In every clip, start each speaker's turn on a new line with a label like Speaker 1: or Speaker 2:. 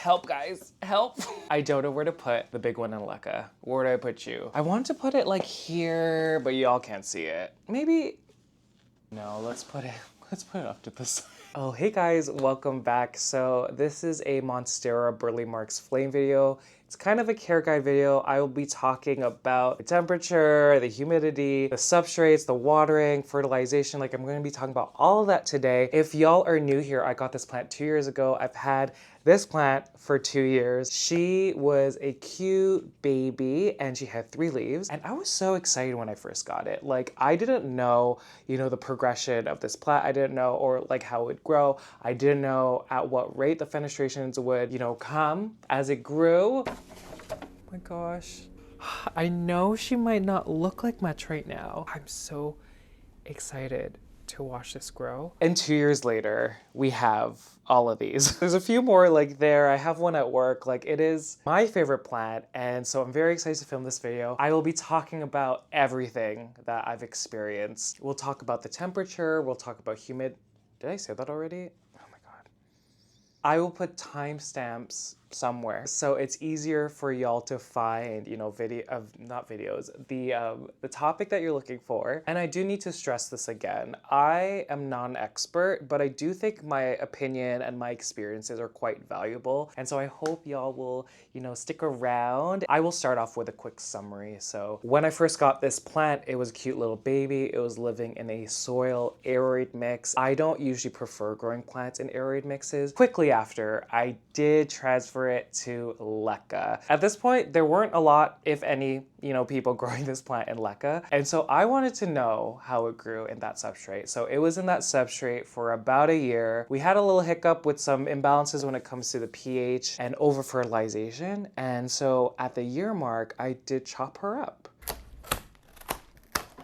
Speaker 1: Help, guys, help. I don't know where to put the big one in LECA. Where do I put you? I want to put it like here, but y'all can't see it. Maybe, no, let's put it off to the side. Oh, hey guys, welcome back. So this is a Monstera Burle Marx Flame video. It's kind of a care guide video. I will be talking about the temperature, the humidity, the substrates, the watering, fertilization. Like I'm going to be talking about all of that today. If y'all are new here, I got this plant 2 years ago. I've had this plant for 2 years. She was a cute baby and she had 3 leaves. And I was so excited when I first got it. Like I didn't know, the progression of this plant. I didn't know, or like how it would grow. I didn't know at what rate the fenestrations would, come as it grew. Oh my gosh. I know she might not look like much right now. I'm so excited to watch this grow. And 2 years later, we have all of these. There's a few more like there. I have one at work. Like it is my favorite plant. And so I'm very excited to film this video. I will be talking about everything that I've experienced. We'll talk about the temperature. We'll talk about humid. Did I say that already? Oh my God. I will put timestamps somewhere so it's easier for y'all to find, the topic that you're looking for. And I do need to stress this again. I am not an expert, but I do think my opinion and my experiences are quite valuable. And so I hope y'all will, stick around. I will start off with a quick summary. So when I first got this plant, it was a cute little baby. It was living in a soil aeroid mix. I don't usually prefer growing plants in aeroid mixes. Quickly after, I did transfer it to LECA. At this point, there weren't a lot, if any, people growing this plant in LECA. And so I wanted to know how it grew in that substrate. So it was in that substrate for about a year. We had a little hiccup with some imbalances when it comes to the pH and over fertilization. And so at the year mark, I did chop her up.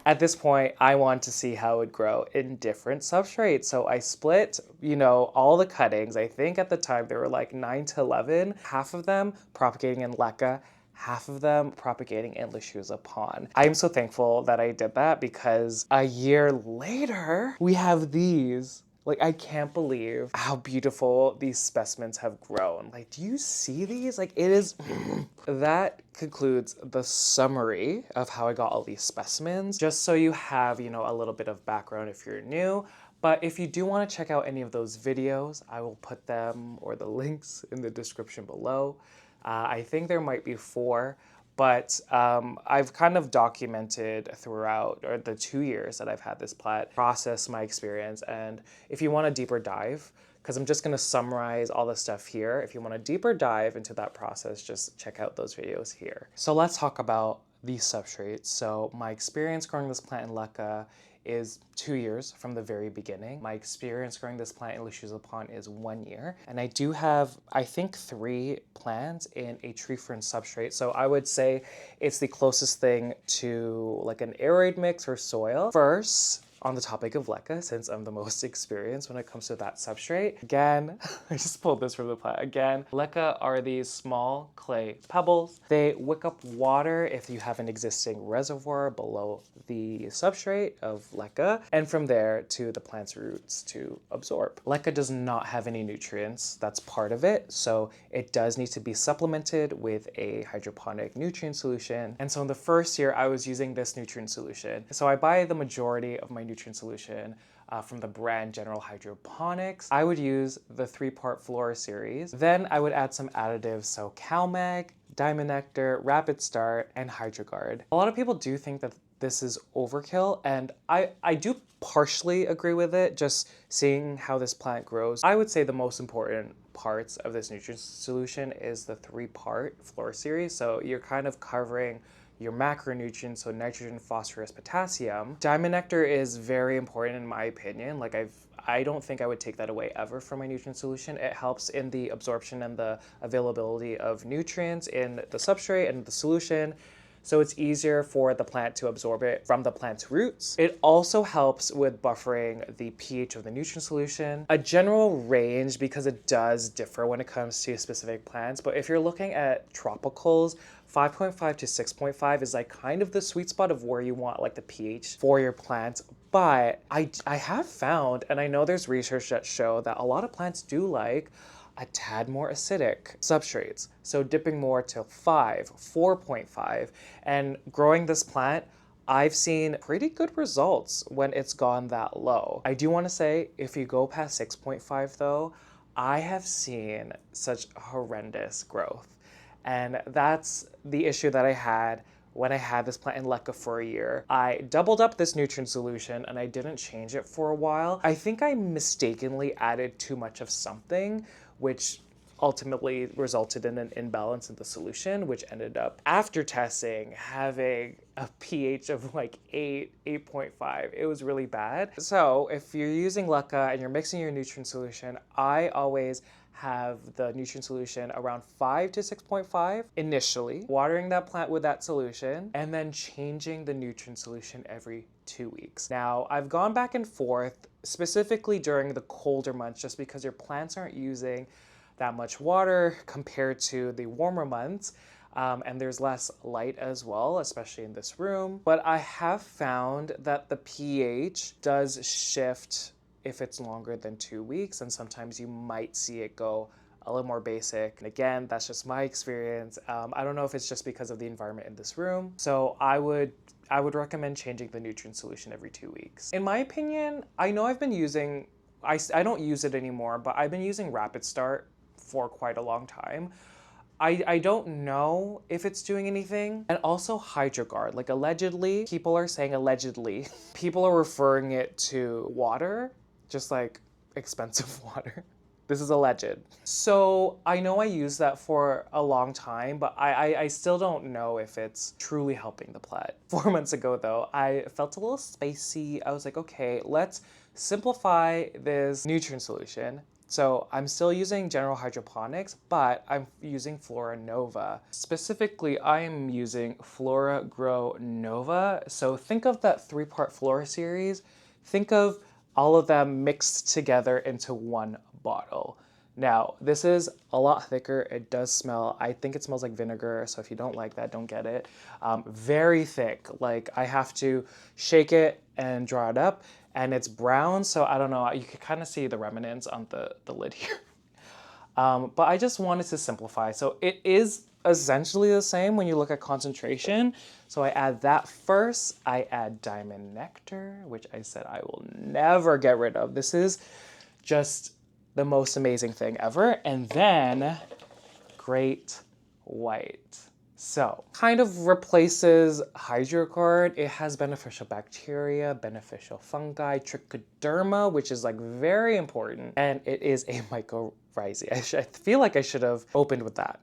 Speaker 1: At this point, I want to see how it would grow in different substrates. So I split, all the cuttings. I think at the time there were like 9 to 11, half of them propagating in LECA, half of them propagating in Lechuza Pon. I am so thankful that I did that because a year later, we have these. Like, I can't believe how beautiful these specimens have grown. Like, do you see these? Like, it is... That concludes the summary of how I got all these specimens. Just so you have, a little bit of background if you're new. But if you do want to check out any of those videos, I will put them or the links in the description below. I think there might be 4. But I've kind of documented throughout the 2 years that I've had this plant, process my experience. And if you want a deeper dive, because I'm just going to summarize all the stuff here. If you want a deeper dive into that process, just check out those videos here. So let's talk about these substrates. So my experience growing this plant in LECA is 2 years from the very beginning. My experience growing this plant in Lechuza Pon is 1 year. And I do have, I think, 3 plants in a tree fern substrate. So I would say it's the closest thing to like an aeroid mix or soil. First, on the topic of LECA, since I'm the most experienced when it comes to that substrate. Again, I just pulled this from the plant. Again, LECA are these small clay pebbles. They wick up water if you have an existing reservoir below the substrate of LECA, and from there to the plant's roots to absorb. LECA does not have any nutrients. That's part of it, so it does need to be supplemented with a hydroponic nutrient solution. And so in the first year, I was using this nutrient solution. So I buy the majority of my nutrient solution from the brand General Hydroponics. I would use the 3-part Flora series. Then I would add some additives, so CalMag, Diamond Nectar, Rapid Start, and HydroGuard. A lot of people do think that this is overkill, and I do partially agree with it, just seeing how this plant grows. I would say the most important parts of this nutrient solution is the 3-part Flora series. So you're kind of covering your macronutrients, so nitrogen, phosphorus, potassium. Diamond Nectar is very important in my opinion. Like I don't think I would take that away ever from my nutrient solution. It helps in the absorption and the availability of nutrients in the substrate and the solution. So it's easier for the plant to absorb it from the plant's roots. It also helps with buffering the pH of the nutrient solution. A general range, because it does differ when it comes to specific plants, but if you're looking at tropicals, 5.5 to 6.5 is like kind of the sweet spot of where you want like the pH for your plants. But I have found, and I know there's research that show that a lot of plants do like a tad more acidic substrates. So dipping more to 5, 4.5, and growing this plant, I've seen pretty good results when it's gone that low. I do want to say, if you go past 6.5 though, I have seen such horrendous growth. And that's the issue that I had when I had this plant in LECA for a year. I doubled up this nutrient solution and I didn't change it for a while. I think I mistakenly added too much of something, which ultimately resulted in an imbalance in the solution, which ended up, after testing, having a pH of like 8, 8.5. It was really bad. So if you're using LECA and you're mixing your nutrient solution, I always have the nutrient solution around 5 to 6.5 initially, watering that plant with that solution, and then changing the nutrient solution every 2 weeks. Now, I've gone back and forth, specifically during the colder months, just because your plants aren't using that much water compared to the warmer months. And there's less light as well, especially in this room. But I have found that the pH does shift if it's longer than 2 weeks, and sometimes you might see it go a little more basic. And again, that's just my experience. I don't know if it's just because of the environment in this room. So I would recommend changing the nutrient solution every 2 weeks. In my opinion, I know I've been using, I don't use it anymore, but I've been using Rapid Start for quite a long time. I don't know if it's doing anything. And also HydroGuard, like allegedly, people are saying allegedly, people are referring it to water, just like expensive water. This is alleged. So I know I used that for a long time, but I still don't know if it's truly helping the plant. 4 months ago though, I felt a little spacey. I was like, okay, let's simplify this nutrient solution. So I'm still using general hydroponics, but I'm using Flora Nova. Specifically, I'm using Flora Grow Nova. So think of that 3-part Flora series. Think of all of them mixed together into one bottle. Now, this is a lot thicker. It does smell, I think it smells like vinegar, so if you don't like that, don't get it. Very thick, like I have to shake it and draw it up, and it's brown, so I don't know, you can kind of see the remnants on the lid here. But I just wanted to simplify. So it is essentially the same when you look at concentration. So I add that first. I add Diamond Nectar, which I said I will never get rid of. This is just the most amazing thing ever. And then Great White. So kind of replaces HydroGuard. It has beneficial bacteria, beneficial fungi, trichoderma, which is like very important. And it is a mycorrhizae. I feel like I should have opened with that.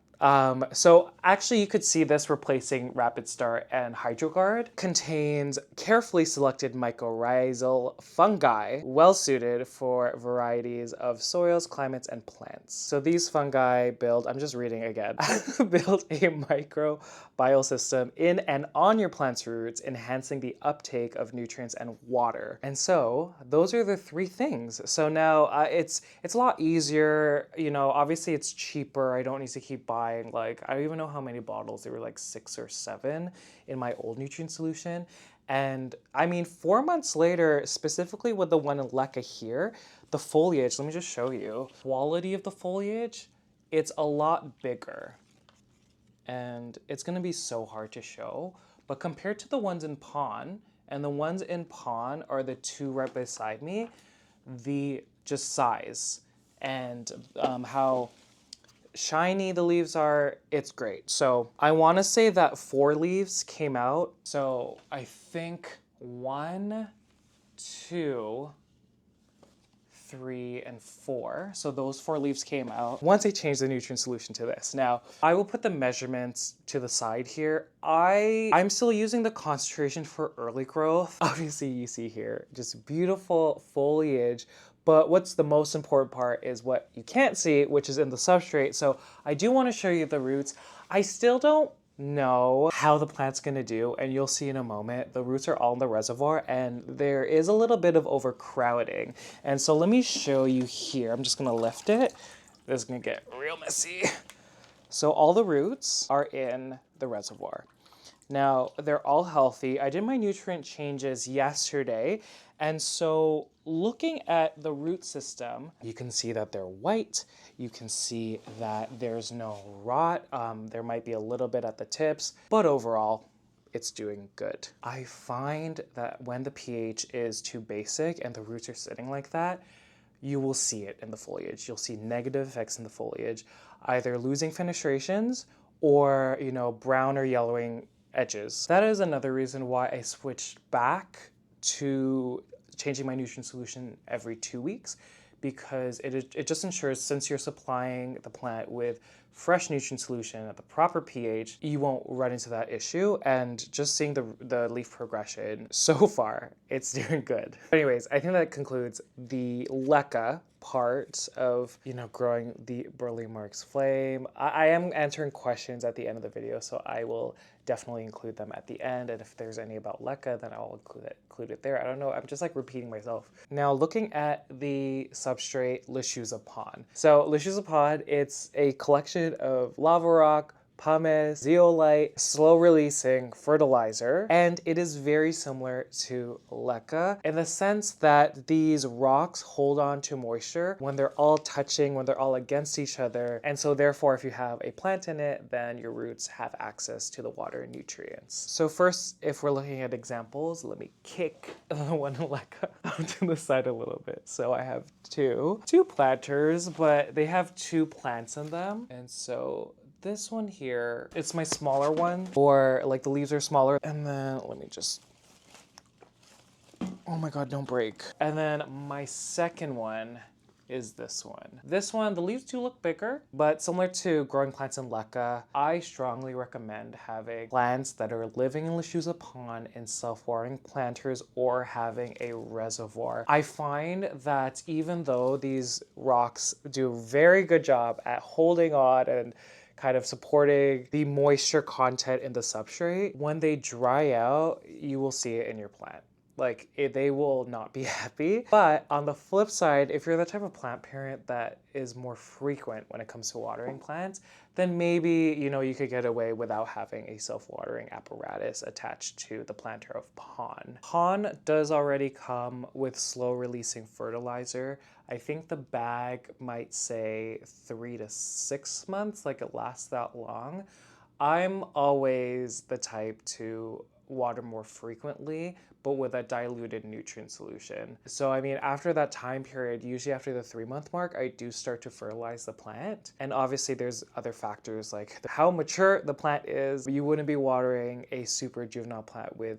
Speaker 1: So actually you could see this replacing Rapid Start and HydroGuard. Contains carefully selected mycorrhizal fungi, well suited for varieties of soils, climates, and plants. So these fungi build, I'm just reading again, build a microbial system in and on your plant's roots, enhancing the uptake of nutrients and water. And so those are the 3 things. So now it's a lot easier, you know, obviously it's cheaper. I don't need to keep buying, like, I don't even know how many bottles. They were like 6 or 7 in my old nutrient solution. And I mean, 4 months later, specifically with the one in LECA here, the foliage, let me just show you. Quality of the foliage, it's a lot bigger. And it's gonna be so hard to show, but compared to the ones in Pon, and the ones in Pon are the 2 right beside me, the just size and how shiny the leaves are, it's great. So I want to say that 4 leaves came out. So I think 1, 2, 3, and 4. So those 4 leaves came out once I changed the nutrient solution to this. Now, I will put the measurements to the side here. I'm still using the concentration for early growth. Obviously, you see here, just beautiful foliage. But what's the most important part is what you can't see, which is in the substrate. So I do want to show you the roots. I still don't know how the plant's gonna do, and you'll see in a moment. The roots are all in the reservoir, and there is a little bit of overcrowding. And so let me show you here. I'm just gonna lift it. This is gonna get real messy. So all the roots are in the reservoir. Now, they're all healthy. I did my nutrient changes yesterday, and so looking at the root system, you can see that they're white. You can see that there's no rot. There might be a little bit at the tips, but overall, it's doing good. I find that when the pH is too basic and the roots are sitting like that, you will see it in the foliage. You'll see negative effects in the foliage, either losing fenestrations or, brown or yellowing edges. That is another reason why I switched back to changing my nutrient solution every 2 weeks, because it just ensures, since you're supplying the plant with fresh nutrient solution at the proper pH, you won't run into that issue. And just seeing the leaf progression so far, it's doing good. Anyways, I think that concludes the LECA part of, growing the Burle Marx Flame. I am answering questions at the end of the video, so I will definitely include them at the end. And if there's any about LECA, then I'll include it there. I don't know, I'm just like repeating myself. Now, looking at the substrate Lechuza Pon. So Lechuza Pon, it's a collection of lava rock, pumice, zeolite, slow-releasing fertilizer, and it is very similar to LECA in the sense that these rocks hold on to moisture when they're all touching, when they're all against each other, and so therefore if you have a plant in it, then your roots have access to the water and nutrients. So first, if we're looking at examples, let me kick the one LECA onto the side a little bit. So I have two planters, but they have 2 plants in them, and so this one here, it's my smaller one, or like the leaves are smaller. And then let me just, oh my God, don't break. And then my second one is this one. This one, the leaves do look bigger, but similar to growing plants in LECA, I strongly recommend having plants that are living in Lechuza Pon in self-watering planters or having a reservoir. I find that even though these rocks do a very good job at holding on and kind of supporting the moisture content in the substrate, when they dry out, you will see it in your plant. Like, they will not be happy. But on the flip side, if you're the type of plant parent that is more frequent when it comes to watering plants, then maybe, you could get away without having a self-watering apparatus attached to the planter of Pon. Pon does already come with slow-releasing fertilizer. I think the bag might say 3 to 6 months, like it lasts that long. I'm always the type to water more frequently, but with a diluted nutrient solution. So I mean, after that time period, usually after the 3-month mark, I do start to fertilize the plant. And obviously there's other factors like how mature the plant is. You wouldn't be watering a super juvenile plant with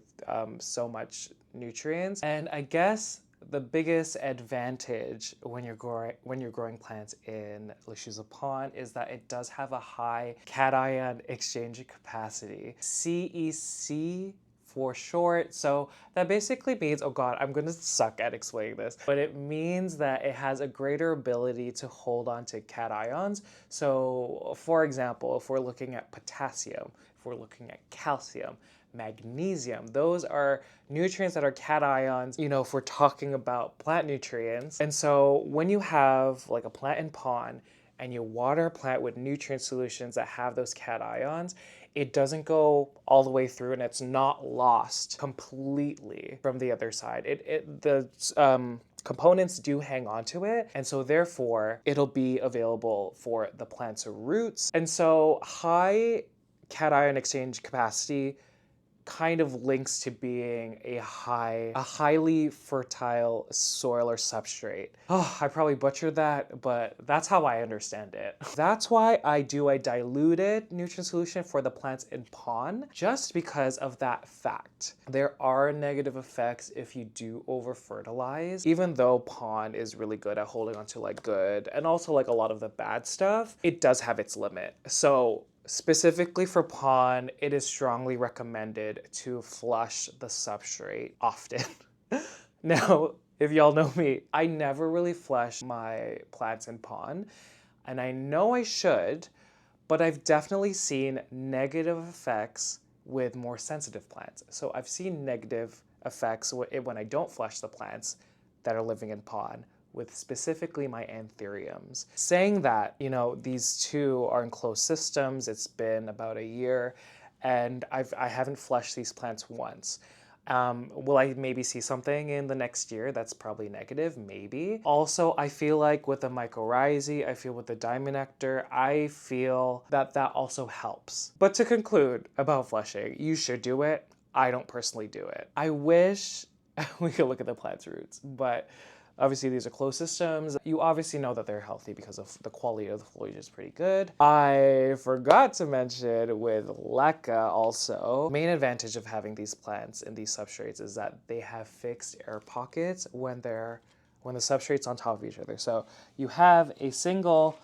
Speaker 1: so much nutrients. And I guess the biggest advantage when you're growing plants in Lechuza Pon is that it does have a high cation exchange capacity, CEC for short. So that basically means, oh God, I'm gonna suck at explaining this, but it means that it has a greater ability to hold on to cations. So for example, if we're looking at potassium, if we're looking at calcium, magnesium, those are nutrients that are cations, if we're talking about plant nutrients. And so when you have like a plant in pond and you water a plant with nutrient solutions that have those cations, it doesn't go all the way through and it's not lost completely from the other side. The components do hang on to it, and so therefore it'll be available for the plant's roots. And so high cation exchange capacity kind of links to being a highly fertile soil or substrate. Oh, I probably butchered that, but that's how I understand it. That's why I do a diluted nutrient solution for the plants in pon, just because of that fact. There are negative effects if you do over fertilize. Even though pon is really good at holding on to like good and also like a lot of the bad stuff, it does have its limit. So specifically for pon, it is strongly recommended to flush the substrate often. Now, if y'all know me, I never really flush my plants in pon, and I know I should, but I've definitely seen negative effects with more sensitive plants. So I've seen negative effects when I don't flush the plants that are living in pon, with specifically my anthuriums. Saying that, these two are in closed systems, it's been about a year, and I haven't flushed these plants once. Will I maybe see something in the next year that's probably negative? Maybe. Also, I feel like with the mycorrhizae, I feel with the diamond nectar, I feel that that also helps. But to conclude about flushing, you should do it. I don't personally do it. I wish we could look at the plant's roots, but obviously these are closed systems. You obviously know that they're healthy because of the quality of the foliage is pretty good. I forgot to mention with LECA also, main advantage of having these plants in these substrates is that they have fixed air pockets when the substrate's on top of each other. So you have a single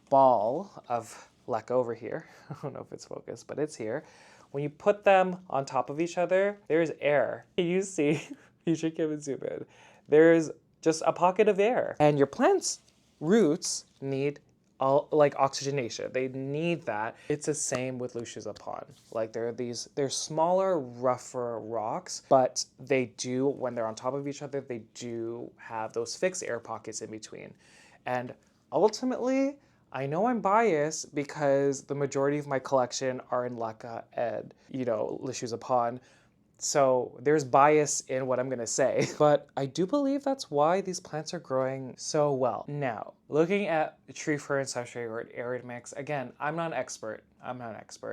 Speaker 1: ball of LECA over here. I don't know if it's focused, but it's here. When you put them on top of each other, there's air. You see, you should give it zoom in. There's just a pocket of air. And your plant's roots need like oxygenation. They need that. It's the same with Lechuza Pon. Like they're smaller, rougher rocks, but they do, when they're on top of each other, they do have those fixed air pockets in between. And ultimately, I know I'm biased because the majority of my collection are in LECA and, Lechuza Pon. So there's bias in what I'm gonna say, but I do believe that's why these plants are growing so well. Now, looking at tree fern substrate or arid mix, again, I'm not an expert.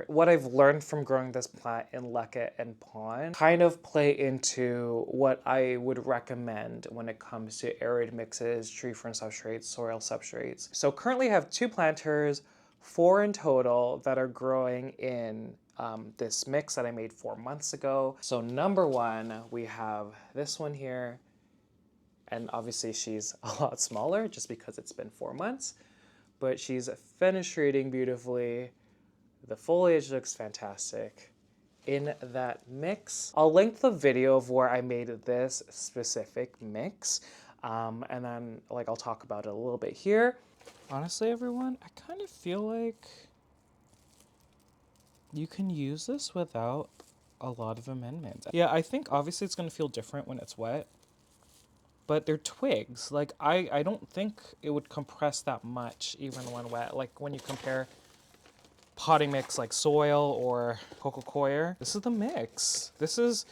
Speaker 1: What I've learned from growing this plant in LECA and Pon kind of play into what I would recommend when it comes to arid mixes, tree fern substrates, soil substrates. So currently I have 2 planters, 4 in total that are growing in this mix that I made 4 months ago. So number 1, we have this one here, and obviously she's a lot smaller just because it's been 4 months, but she's fenestrating beautifully. The foliage looks fantastic in that mix. I'll link the video of where I made this specific mix, and then I'll talk about it a little bit here. Honestly, everyone, I kind of feel like you can use this without a lot of amendments. Yeah, I think obviously it's going to feel different when it's wet, but they're twigs. I don't think it would compress that much even when wet. Like when you compare potting mix like soil or coco coir, this is the mix. This is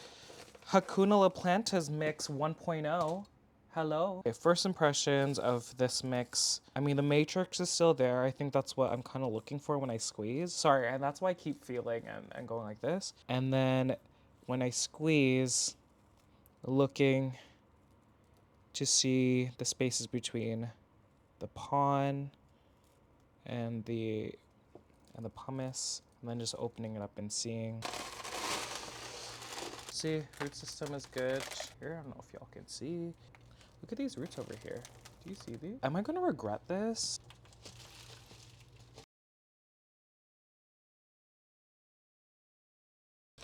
Speaker 1: Hakuna La Planta's mix 1.0. Hello. Okay, first impressions of this mix. I mean, the matrix is still there. I think that's what I'm kind of looking for when I squeeze. Sorry, and that's why I keep feeling and going like this. And then when I squeeze, looking to see the spaces between the pon and the pumice, and then just opening it up and seeing. See, root system is good. Here, I don't know if y'all can see. Look at these roots over here. Do you see these? Am I gonna regret this?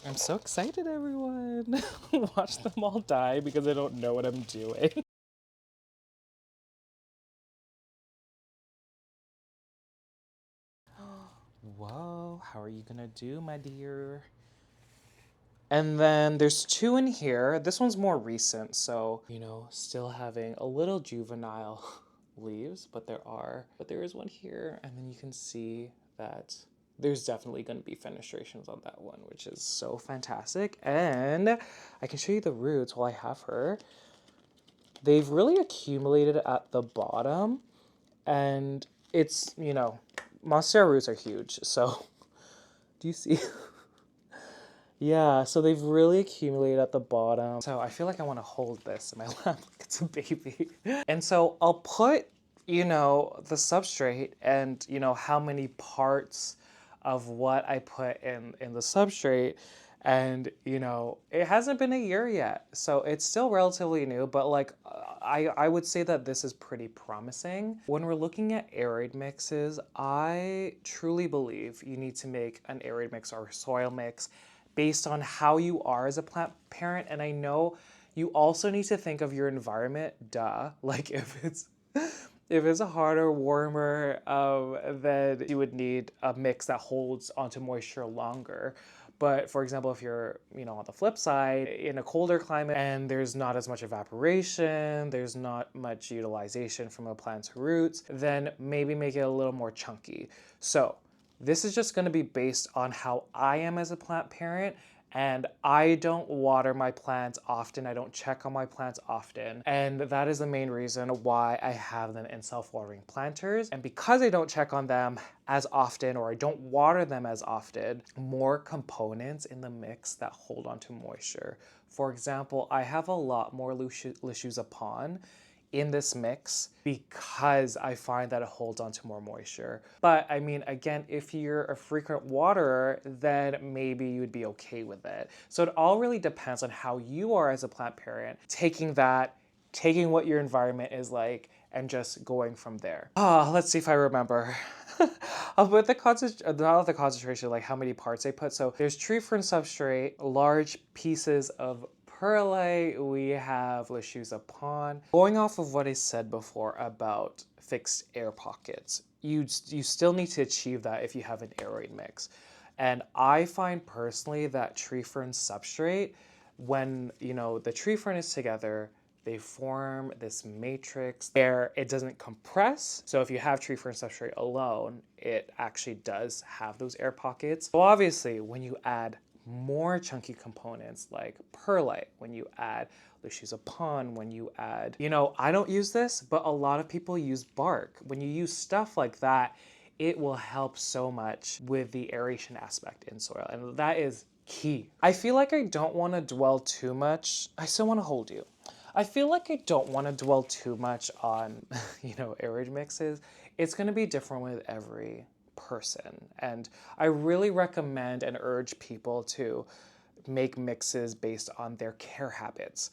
Speaker 1: I'm so excited, everyone. Watch them all die because I don't know what I'm doing. Whoa, how are you gonna do, my dear? And then there's 2 in here. This one's more recent, so, still having a little juvenile leaves, but there is one here, and then you can see that there's definitely going to be fenestrations on that one, which is so fantastic. And I can show you the roots while I have her. They've really accumulated at the bottom, and it's, Monstera roots are huge, so do you see? Yeah, so they've really accumulated at the bottom. So I feel like I want to hold this in my lap like it's a baby. And so I'll put, the substrate and, how many parts of what I put in the substrate. And, it hasn't been a year yet. So it's still relatively new, but I would say that this is pretty promising. When we're looking at arid mixes, I truly believe you need to make an arid mix or soil mix based on how you are as a plant parent. And I know you also need to think of your environment, duh. Like if it's a harder, warmer, then you would need a mix that holds onto moisture longer. But for example, if you're, on the flip side, in a colder climate and there's not as much evaporation, there's not much utilization from a plant's roots, then maybe make it a little more chunky. So this is just going to be based on how I am as a plant parent And I don't water my plants often. I don't check on my plants often. And that is the main reason why I have them in self-watering planters. And because I don't check on them as often, or I don't water them as often, more components in the mix that hold on to moisture. For example, I have a lot more Lechuza Pon in this mix because I find that it holds on to more moisture. But I mean, again, if you're a frequent waterer, then maybe you'd be okay with it. So it all really depends on how you are as a plant parent, taking what your environment is like and just going from there. Let's see if I remember. I'll put not the concentration, like how many parts I put. So there's tree fern substrate, large pieces of perlite, we have Lechuza Pon. Going off of what I said before about fixed air pockets, you still need to achieve that if you have an aeroid mix. And I find personally that tree fern substrate, when the tree fern is together, they form this matrix where it doesn't compress. So if you have tree fern substrate alone, it actually does have those air pockets. So obviously, when you add more chunky components like perlite, when you add Lechuza Pon, when you add, I don't use this, but a lot of people use bark. When you use stuff like that, it will help so much with the aeration aspect in soil. And that is key. I feel like I don't want to dwell too much. I still want to hold you. I feel like I don't want to dwell too much on, aeroid mixes. It's going to be different with every person. And I really recommend and urge people to make mixes based on their care habits,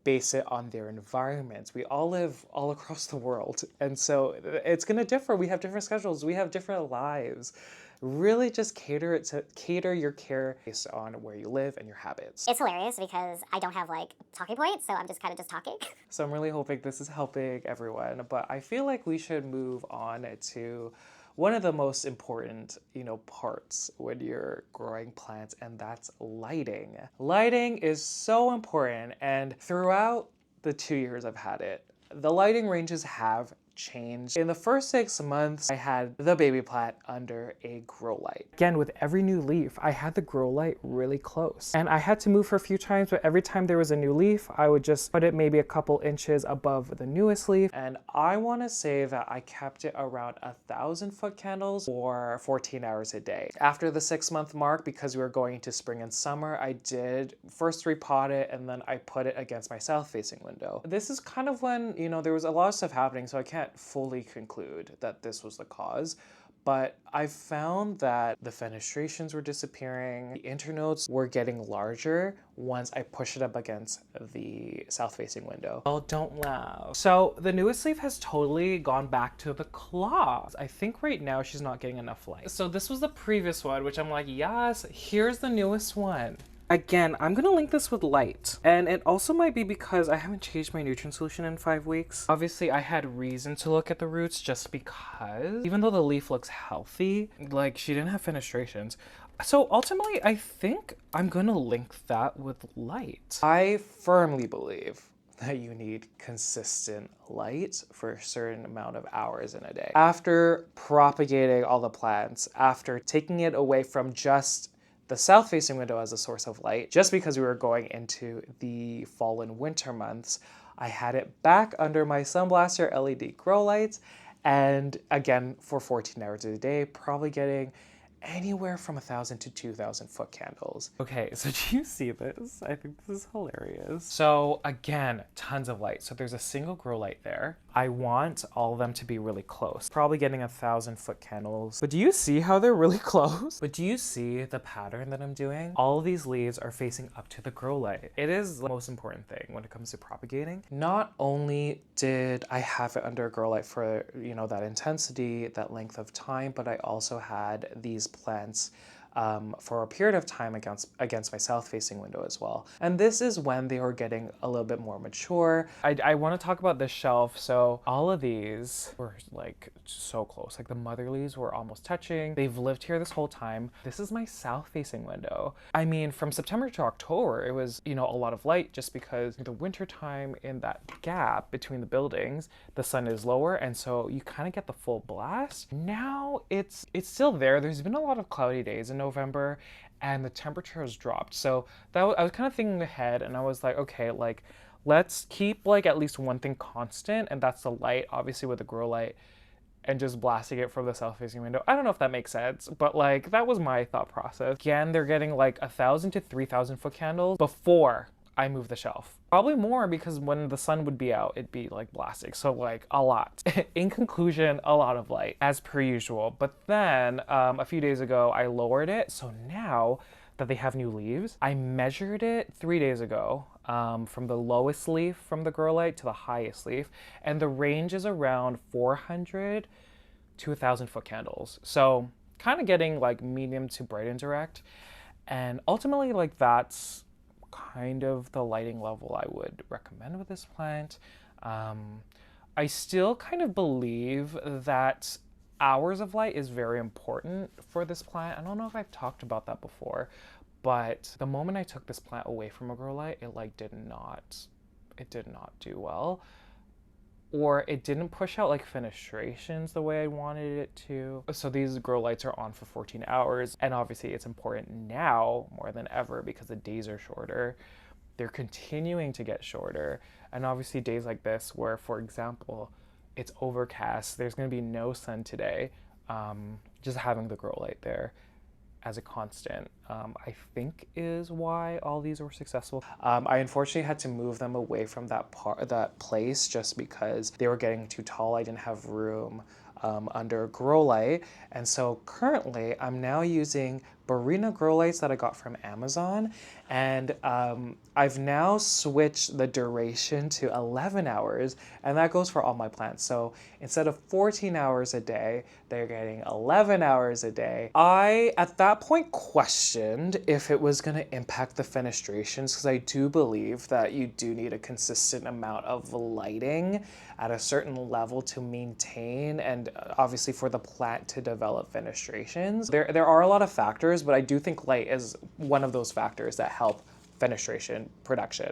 Speaker 1: base it on their environments. We all live all across the world. And so it's going to differ. We have different schedules. We have different lives. Really just cater your care based on where you live and your habits.
Speaker 2: It's hilarious because I don't have like talking points, so I'm just kind of just talking.
Speaker 1: So I'm really hoping this is helping everyone, but I feel like we should move on to one of the most important, parts when you're growing plants, and that's lighting. Lighting is so important, and throughout the 2 years I've had it, the lighting ranges have changed. In the first 6 months, I had the baby plant under a grow light. Again, with every new leaf, I had the grow light really close. And I had to move her a few times, but every time there was a new leaf, I would just put it maybe a couple inches above the newest leaf. And I want to say that I kept it around 1,000 foot candles for 14 hours a day. After the 6-month mark, because we were going into spring and summer, I did first repot it, and then I put it against my south-facing window. This is kind of when, there was a lot of stuff happening, so I can't fully conclude that this was the cause, but I found that the fenestrations were disappearing, the internodes were getting larger once I pushed it up against the south-facing window. Oh, don't laugh. So the newest leaf has totally gone back to the claws. I think right now she's not getting enough light. So this was the previous one, which I'm like, yes, here's the newest one. Again, I'm gonna link this with light. And it also might be because I haven't changed my nutrient solution in 5 weeks. Obviously, I had reason to look at the roots just because, even though the leaf looks healthy, like she didn't have fenestrations. So ultimately, I think I'm gonna link that with light. I firmly believe that you need consistent light for a certain amount of hours in a day. After propagating all the plants, after taking it away from just the south-facing window as a source of light, just because we were going into the fall and winter months, I had it back under my Sunblaster LED grow lights, and again for 14 hours a day, probably getting anywhere from 1,000 to 2,000 foot candles. Okay, so do you see this? I think this is hilarious. So again, tons of light. So there's a single grow light there. I want all of them to be really close. Probably getting 1,000 foot candles. But do you see how they're really close? But do you see the pattern that I'm doing? All of these leaves are facing up to the grow light. It is the most important thing when it comes to propagating. Not only did I have it under a grow light for, that intensity, that length of time, but I also had these plants for a period of time against my south-facing window as well. And this is when they were getting a little bit more mature. I want to talk about this shelf. So all of these were like so close. Like the mother leaves were almost touching. They've lived here this whole time. This is my south-facing window. I mean, from September to October, it was, a lot of light just because the winter time in that gap between the buildings, the sun is lower. And so you kind of get the full blast. Now it's still there. There's been a lot of cloudy days, and November, and the temperature has dropped. So I was kind of thinking ahead, and I was like, okay, like let's keep like at least one thing constant, and that's the light, obviously with the grow light, and just blasting it from the south-facing window. I don't know if that makes sense, but like that was my thought process. Again, they're getting like 1,000 to 3,000 foot candles before I move the shelf. Probably more because when the sun would be out, it'd be like blasting. So like a lot. In conclusion, a lot of light as per usual. But then a few days ago, I lowered it. So now that they have new leaves, I measured it 3 days ago. From the lowest leaf from the grow light to the highest leaf, and the range is around 400 to 1,000 foot candles. So kind of getting like medium to bright and direct, and ultimately like that's kind of the lighting level I would recommend with this plant. I still kind of believe that hours of light is very important for this plant. I don't know if I've talked about that before, but the moment I took this plant away from a grow light, it did not do well. Or it didn't push out like fenestrations the way I wanted it to. So these grow lights are on for 14 hours. And obviously it's important now more than ever because the days are shorter. They're continuing to get shorter. And obviously days like this where, for example, it's overcast, there's gonna be no sun today, just having the grow light there as a constant, I think is why all these were successful. I unfortunately had to move them away from that place just because they were getting too tall. I didn't have room under a grow light. And so currently I'm now using Barina grow lights that I got from Amazon. And I've now switched the duration to 11 hours, and that goes for all my plants. So instead of 14 hours a day, they're getting 11 hours a day. I, at that point, questioned if it was gonna impact the fenestrations, because I do believe that you do need a consistent amount of lighting at a certain level to maintain and obviously for the plant to develop fenestrations. There are a lot of factors, but I do think light is one of those factors that help fenestration production.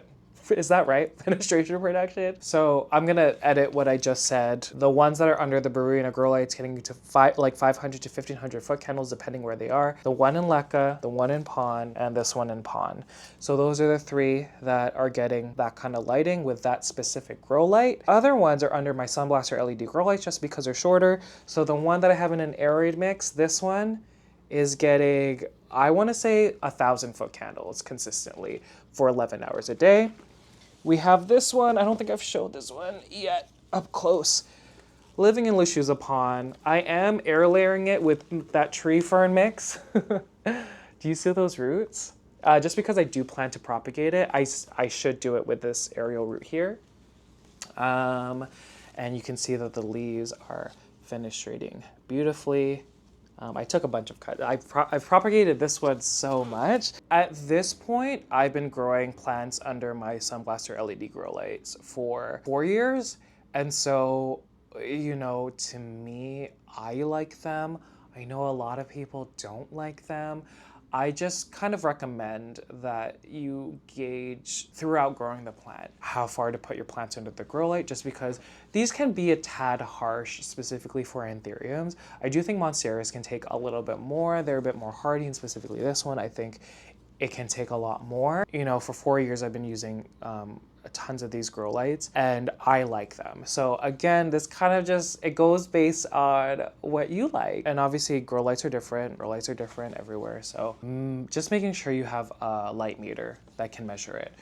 Speaker 1: Is that right? Fenestration production? So I'm gonna edit what I just said. The ones that are under the Barina grow lights getting to 500 to 1,500 foot candles depending where they are. The one in LECA, the one in Pon, and this one in Pon. So those are the three that are getting that kind of lighting with that specific grow light. Other ones are under my Sunblaster LED grow lights just because they're shorter. So the one that I have in an aerated mix, this one is getting, I want to say 1,000 foot candles consistently for 11 hours a day. We have this one. I don't think I've showed this one yet up close. Living in Lechuza Pon. I am air layering it with that tree fern mix. Do you see those roots? Just because I do plan to propagate it, I should do it with this aerial root here. And you can see that the leaves are fenestrating beautifully. I took a bunch of cuts. I've propagated this one so much. At this point, I've been growing plants under my Sunblaster LED grow lights for 4 years. And so, you know, to me, I like them. I know a lot of people don't like them. I just kind of recommend that you gauge throughout growing the plant how far to put your plants under the grow light, just because these can be a tad harsh specifically for anthuriums. I do think monsteras can take a little bit more. They're a bit more hardy, and specifically this one, I think it can take a lot more. You know, for 4 years I've been using tons of these grow lights and I like them. So again, this kind of just, it goes based on what you like. And obviously grow lights are different everywhere. So just making sure you have a light meter that can measure it.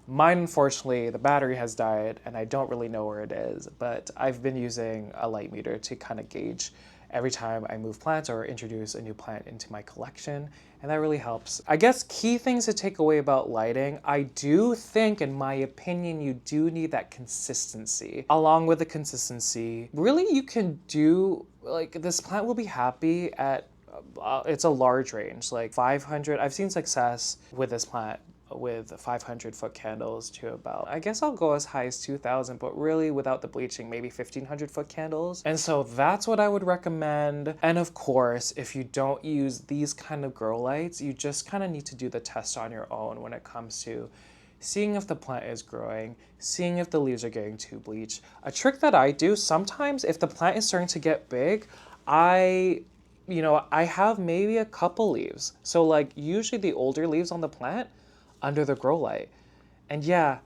Speaker 1: Mine, unfortunately, the battery has died and I don't really know where it is, but I've been using a light meter to kind of gauge every time I move plants or introduce a new plant into my collection, and that really helps. I guess key things to take away about lighting, I do think, in my opinion, you do need that consistency. Along with the consistency, really you can do, like, this plant will be happy at, it's a large range, like 500. I've seen success with this plant with 500 foot candles to about, I guess I'll go as high as 2,000, but really without the bleaching, maybe 1,500 foot candles. And so that's what I would recommend. And of course, if you don't use these kind of grow lights, you just kind of need to do the test on your own when it comes to seeing if the plant is growing, seeing if the leaves are getting too bleached. A trick that I do sometimes, if the plant is starting to get big, I I have maybe a couple leaves. So like usually the older leaves on the plant under the grow light. And yeah,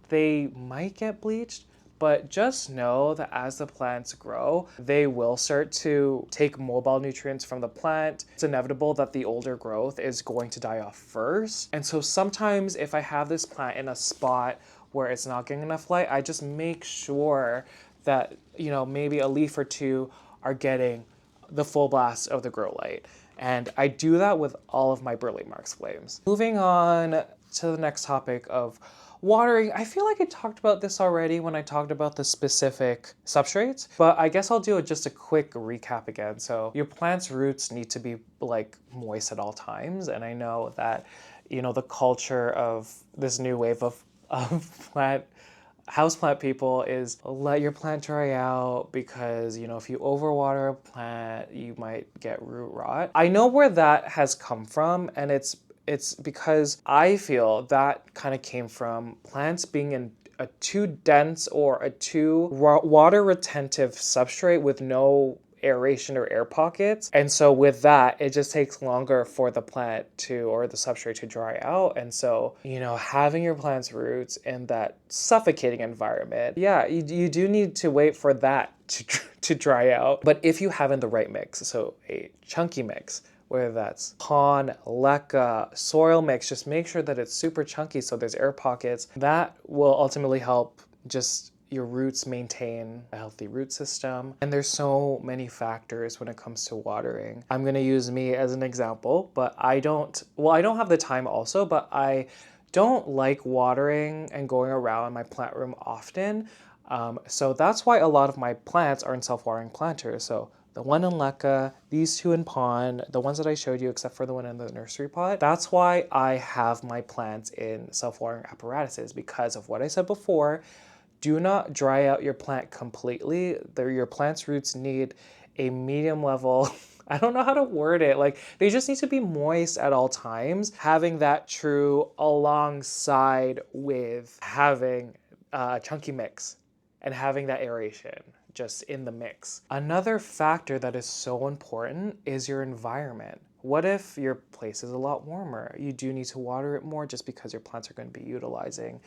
Speaker 1: they might get bleached, but just know that as the plants grow, they will start to take mobile nutrients from the plant. It's inevitable that the older growth is going to die off first. And so sometimes if I have this plant in a spot where it's not getting enough light, I just make sure that, maybe a leaf or two are getting the full blast of the grow light. And I do that with all of my Burle Marx flames. Moving on to the next topic of watering. I feel like I talked about this already when I talked about the specific substrates, but I guess I'll do just a quick recap again. So your plant's roots need to be like moist at all times. And I know that, the culture of this new wave of houseplant people is let your plant dry out because, if you overwater a plant, you might get root rot. I know where that has come from, and it's because I feel that kind of came from plants being in a too dense or a too water retentive substrate with no aeration or air pockets. And so with that, it just takes longer for the plant or the substrate to dry out. And so, having your plant's roots in that suffocating environment, yeah, you do need to wait for that to dry out. But if you have in the right mix, so a chunky mix, whether that's Pon, LECA, soil mix, just make sure that it's super chunky so there's air pockets. That will ultimately help just your roots maintain a healthy root system. And there's so many factors when it comes to watering. I'm gonna use me as an example, but I don't have the time also, but I don't like watering and going around my plant room often. So that's why a lot of my plants are in self-watering planters. So the one in LECA, these two in Pon, the ones that I showed you except for the one in the nursery pot. That's why I have my plants in self-watering apparatuses, because of what I said before. Do not dry out your plant completely. Your plant's roots need a medium level, I don't know how to word it, like they just need to be moist at all times. Having that true alongside with having a chunky mix and having that aeration just in the mix. Another factor that is so important is your environment. What if your place is a lot warmer? You do need to water it more just because your plants are going to be utilizing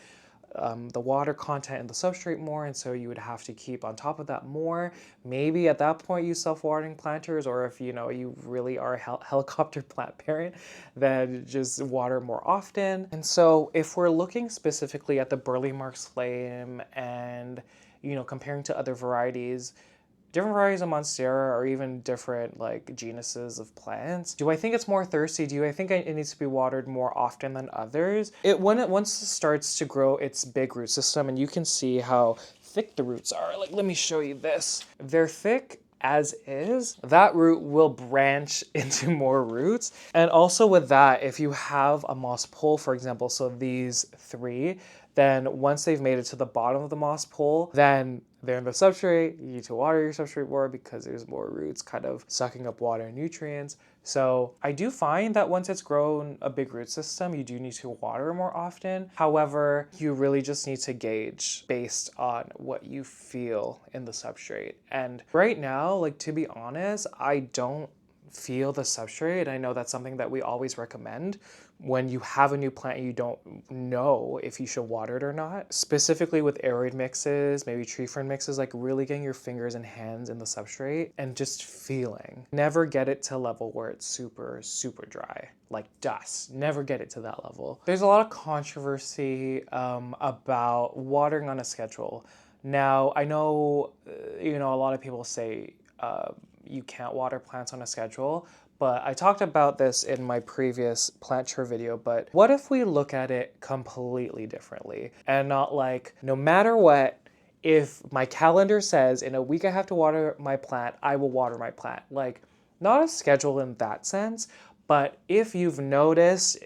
Speaker 1: the water content in the substrate more, and so you would have to keep on top of that more. Maybe at that point use self-watering planters, or if you really are a helicopter plant parent, then just water more often. And so if we're looking specifically at the Burle Marx Flame and comparing to other varieties, different varieties of Monstera or even different like genuses of plants. Do I think it's more thirsty? Do I think it needs to be watered more often than others? Once it starts to grow its big root system, and you can see how thick the roots are. Like, let me show you this. They're thick as is. That root will branch into more roots. And also with that, if you have a moss pole, for example, so these three, then once they've made it to the bottom of the moss pole, then they're in the substrate. You need to water your substrate more because there's more roots kind of sucking up water and nutrients. So I do find that once it's grown a big root system, you do need to water more often. However, you really just need to gauge based on what you feel in the substrate. And right now, like, to be honest, I don't feel the substrate. I know that's something that we always recommend when you have a new plant and you don't know if you should water it or not. Specifically with arid mixes, maybe tree fern mixes, like really getting your fingers and hands in the substrate and just feeling. Never get it to a level where it's super, super dry, like dust. Never get it to that level. There's a lot of controversy about watering on a schedule. Now, I know, a lot of people say you can't water plants on a schedule, but I talked about this in my previous plant tour video. But what if we look at it completely differently and not like, no matter what, if my calendar says in a week I have to water my plant, I will water my plant. Like, not a schedule in that sense, but if you've noticed,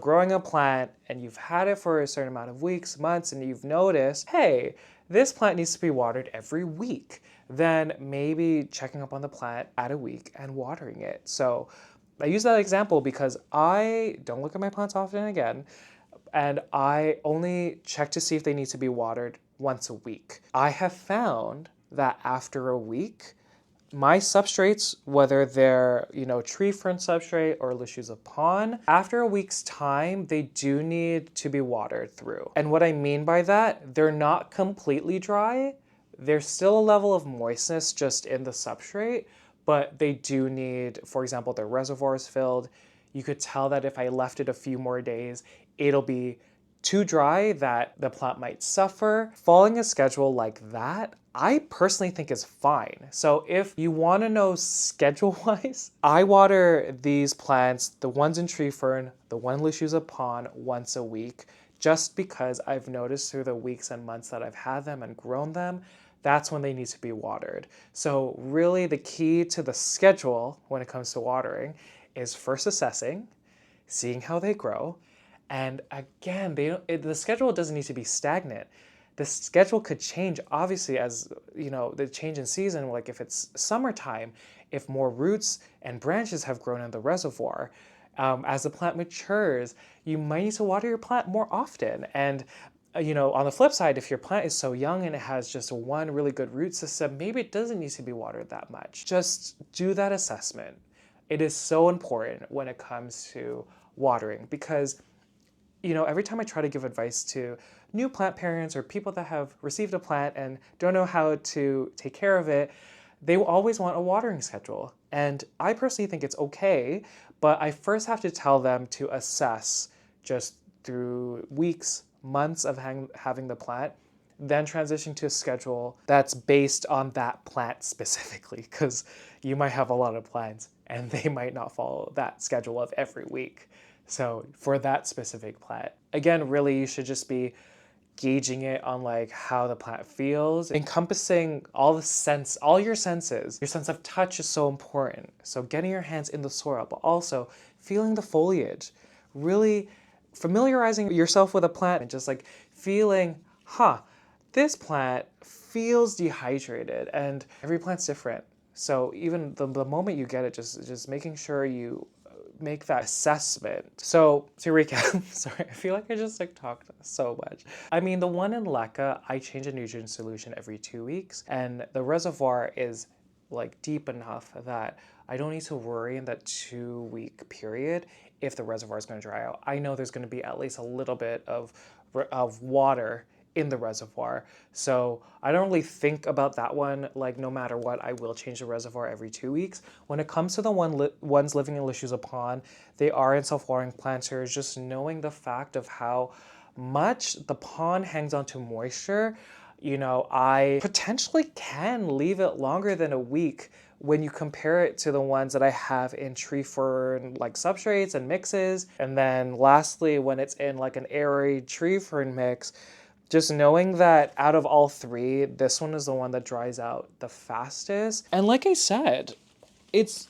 Speaker 1: growing a plant and you've had it for a certain amount of weeks, months, and you've noticed, hey, this plant needs to be watered every week, then maybe checking up on the plant at a week and watering it. So I use that example because I don't look at my plants often again, and I only check to see if they need to be watered once a week. I have found that after a week, my substrates, whether they're, tree fern substrate or Lechuza Pon, after a week's time, they do need to be watered through. And what I mean by that, they're not completely dry. There's still a level of moistness just in the substrate, but they do need, for example, their reservoirs filled. You could tell that if I left it a few more days, it'll be too dry that the plant might suffer. Following a schedule like that, I personally think is fine. So if you want to know schedule-wise, I water these plants, the ones in tree fern, the one Lechuza Pon, once a week, just because I've noticed through the weeks and months that I've had them and grown them, that's when they need to be watered. So really the key to the schedule when it comes to watering is first assessing, seeing how they grow, and again, the schedule doesn't need to be stagnant. The schedule could change, obviously, as the change in season, like if it's summertime, if more roots and branches have grown in the reservoir. As the plant matures, you might need to water your plant more often. And on the flip side, if your plant is so young and it has just one really good root system, maybe it doesn't need to be watered that much. Just do that assessment. It is so important when it comes to watering because every time I try to give advice to new plant parents or people that have received a plant and don't know how to take care of it, they will always want a watering schedule. And I personally think it's okay, but I first have to tell them to assess just through weeks, months of having the plant, then transition to a schedule that's based on that plant specifically, because you might have a lot of plants and they might not follow that schedule of every week. So for that specific plant, again, really you should just be gauging it on like how the plant feels, encompassing all your senses. Your sense of touch is so important. So getting your hands in the soil, but also feeling the foliage, really familiarizing yourself with a plant and just like feeling, this plant feels dehydrated, and every plant's different. So even the moment you get it, just making sure you make that assessment. So to recap, sorry, I feel like I just talked so much. I mean, the one in LECA, I change a nutrient solution every 2 weeks, and the reservoir is deep enough that I don't need to worry in that 2-week period if the reservoir is going to dry out. I know there's going to be at least a little bit of water in the reservoir. So I don't really think about that one. No matter what, I will change the reservoir every 2 weeks. When it comes to the ones living in Lechuza Pon, they are in self-watering planters. Just knowing the fact of how much the pond hangs onto moisture, I potentially can leave it longer than a week when you compare it to the ones that I have in tree fern substrates and mixes. And then lastly, when it's in an airy tree fern mix, just knowing that out of all three, this one is the one that dries out the fastest. And like I said,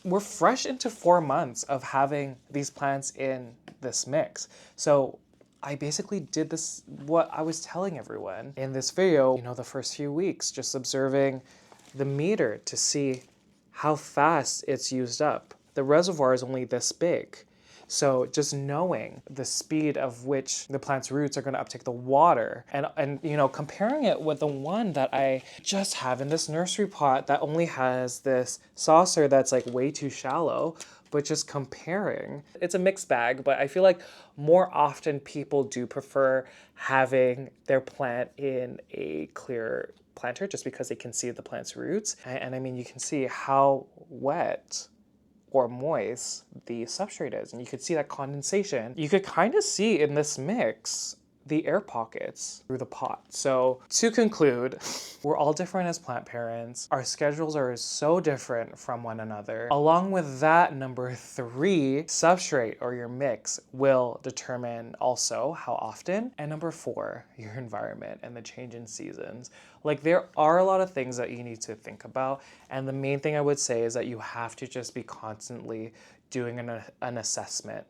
Speaker 1: we're fresh into 4 months of having these plants in this mix. So I basically did this, what I was telling everyone in this video, the first few weeks, just observing the meter to see how fast it's used up. The reservoir is only this big. So just knowing the speed of which the plant's roots are going to uptake the water and comparing it with the one that I just have in this nursery pot that only has this saucer that's way too shallow, but just comparing. It's a mixed bag, but I feel like more often people do prefer having their plant in a clear planter just because they can see the plant's roots. And I mean, you can see how wet or moist the substrate is, and you could see that condensation. You could kind of see in this mix the air pockets through the pot. So to conclude, we're all different as plant parents. Our schedules are so different from one another. Along with that, number 3, substrate or your mix will determine also how often. And number 4, your environment and the change in seasons. There are a lot of things that you need to think about. And the main thing I would say is that you have to just be constantly doing an assessment.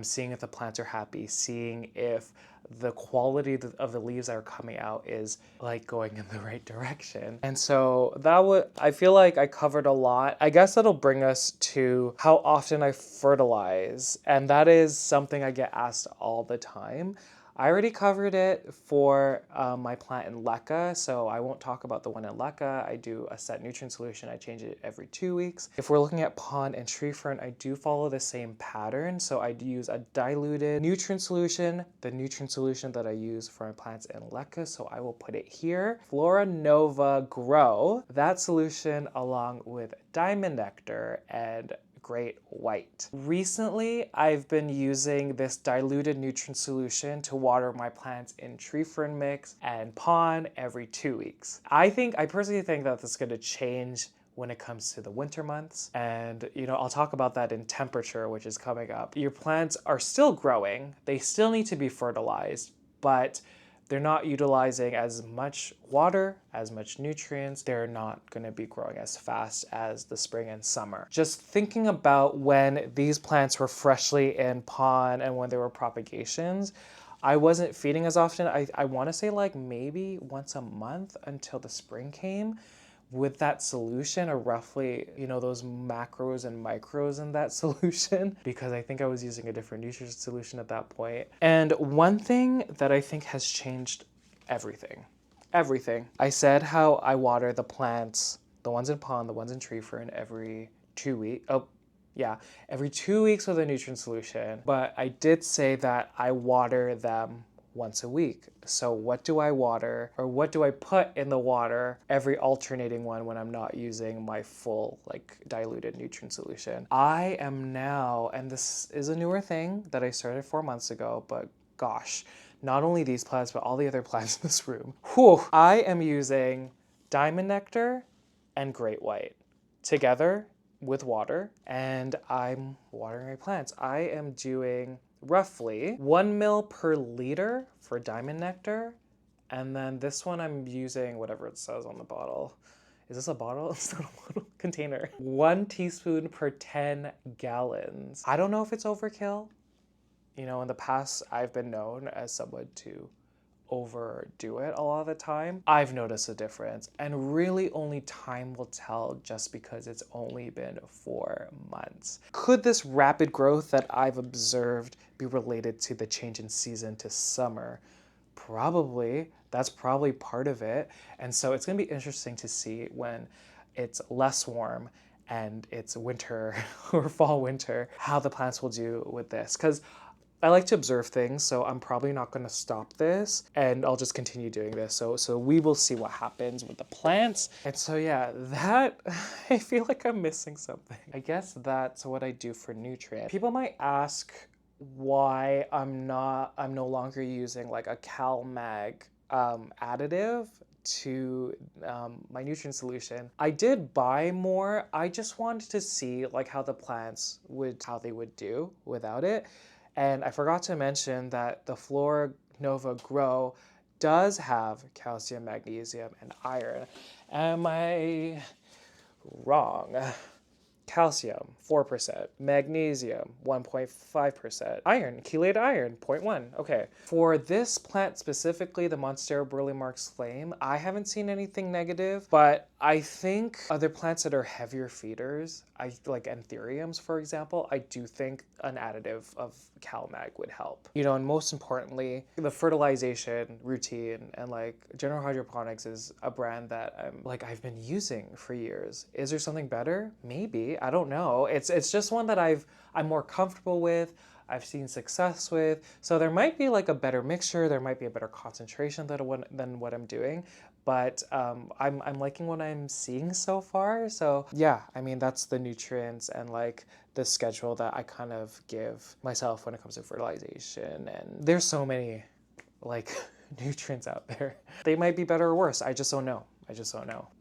Speaker 1: Seeing if the plants are happy, seeing if the quality of the leaves that are coming out is going in the right direction. And so I feel like I covered a lot. I guess that'll bring us to how often I fertilize. And that is something I get asked all the time. I already covered it for my plant in LECA, so I won't talk about the one in LECA. I do a set nutrient solution. I change it every 2 weeks. If we're looking at pond and tree fern, I do follow the same pattern. So I use a diluted nutrient solution, the nutrient solution that I use for my plants in LECA. So I will put it here. Flora Nova Grow, that solution along with Diamond Nectar and Great White. Recently, I've been using this diluted nutrient solution to water my plants in tree fern mix and pond every 2 weeks. I personally think that this is going to change when it comes to the winter months. And, I'll talk about that in temperature, which is coming up. Your plants are still growing. They still need to be fertilized, but they're not utilizing as much water, as much nutrients. They're not going to be growing as fast as the spring and summer. Just thinking about when these plants were freshly in pond and when they were propagations, I wasn't feeding as often. I want to say like maybe once a month until the spring came. With that solution, or roughly, those macros and micros in that solution, because I think I was using a different nutrient solution at that point. And one thing that I think has changed everything. I said how I water the plants, the ones in pond, the ones in tree fern, every 2 weeks. Oh, yeah, every 2 weeks with a nutrient solution. But I did say that I water them once a week. So what do I water, or what do I put in the water every alternating one when I'm not using my full diluted nutrient solution? I am now, and this is a newer thing that I started 4 months ago, but gosh, not only these plants, but all the other plants in this room. Whew, I am using Diamond Nectar and Great White together with water, and I'm watering my plants. I am doing roughly 1 ml per liter for Diamond Nectar, and then this one I'm using whatever it says on the bottle. Is this a bottle? It's not a bottle. Container. 1 teaspoon per 10 gallons. I don't know if it's overkill. In the past, I've been known as someone to overdo it a lot of the time. I've noticed a difference, and really only time will tell, just because it's only been 4 months. Could this rapid growth that I've observed be related to the change in season to summer? Probably. That's probably part of it. And so it's going to be interesting to see when it's less warm and it's winter or fall winter, how the plants will do with this. Because I like to observe things, so I'm probably not going to stop this, and I'll just continue doing this. So we will see what happens with the plants. And so yeah, that, I feel like I'm missing something. I guess that's what I do for nutrients. People might ask why I'm no longer using like a CalMag additive to my nutrient solution. I did buy more. I just wanted to see like how the plants how they would do without it. And I forgot to mention that the Flora Nova Grow does have calcium, magnesium, and iron. Am I wrong? Calcium, 4%. Magnesium, 1.5%. Iron, chelated iron, 0.1. Okay. For this plant specifically, the Monstera Burle Marx Flame, I haven't seen anything negative, but I think other plants that are heavier feeders, like anthuriums, for example, I do think an additive of CalMag would help. And most importantly, the fertilization routine and General Hydroponics is a brand that I've been using for years. Is there something better? Maybe. I don't know. It's just one that I'm more comfortable with. I've seen success with. So there might be a better mixture. There might be a better concentration than what I'm doing. But I'm liking what I'm seeing so far. So yeah, that's the nutrients and the schedule that I kind of give myself when it comes to fertilization. And there's so many nutrients out there. They might be better or worse. I just don't know.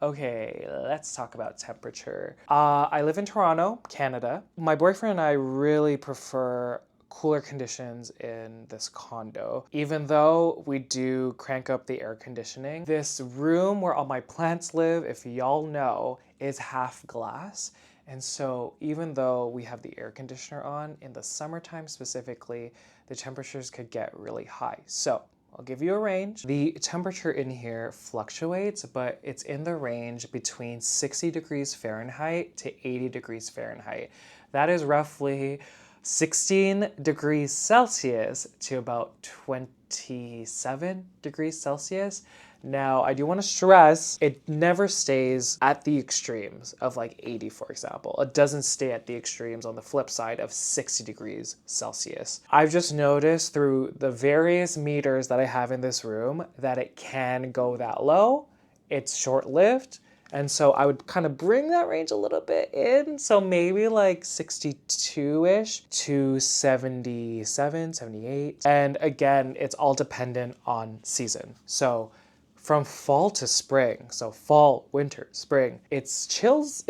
Speaker 1: Okay, let's talk about temperature. I live in Toronto, Canada. My boyfriend and I really prefer cooler conditions in this condo. Even though we do crank up the air conditioning, this room where all my plants live, if y'all know, is half glass. And so even though we have the air conditioner on, in the summertime specifically, the temperatures could get really high. So I'll give you a range. The temperature in here fluctuates, but it's in the range between 60 degrees Fahrenheit to 80 degrees Fahrenheit. That is roughly 16 degrees Celsius to about 27 degrees Celsius. Now, I do want to stress it never stays at the extremes of like 80, for example. It doesn't stay at the extremes on the flip side of 60 degrees Celsius. I've just noticed through the various meters that I have in this room that it can go that low. It's short-lived. And so I would kind of bring that range a little bit in. So maybe like 62-ish to 77, 78. And again, it's all dependent on season. So from fall to spring, so fall, winter, spring, it chills,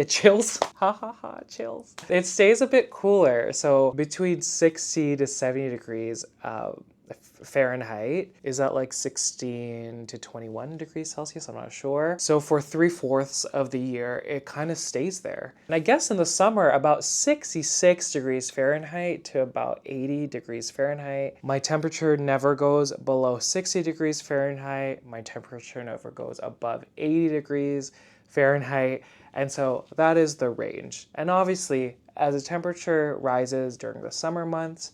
Speaker 1: ha ha ha, chills. It stays a bit cooler, so between 60 to 70 degrees Fahrenheit. Is that like 16 to 21 degrees Celsius? I'm not sure. So for 3/4 of the year, it kind of stays there. And I guess in the summer, about 66 degrees Fahrenheit to about 80 degrees Fahrenheit. My temperature never goes below 60 degrees Fahrenheit. My temperature never goes above 80 degrees Fahrenheit. And so that is the range. And obviously, as the temperature rises during the summer months,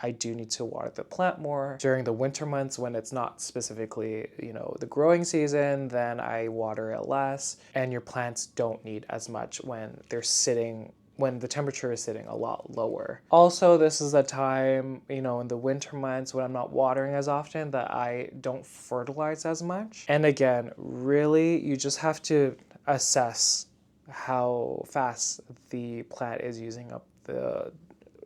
Speaker 1: I do need to water the plant more. During the winter months when it's not specifically, the growing season, then I water it less. And your plants don't need as much when the temperature is sitting a lot lower. Also, this is a time, in the winter months when I'm not watering as often that I don't fertilize as much. And again, really, you just have to assess how fast the plant is using up the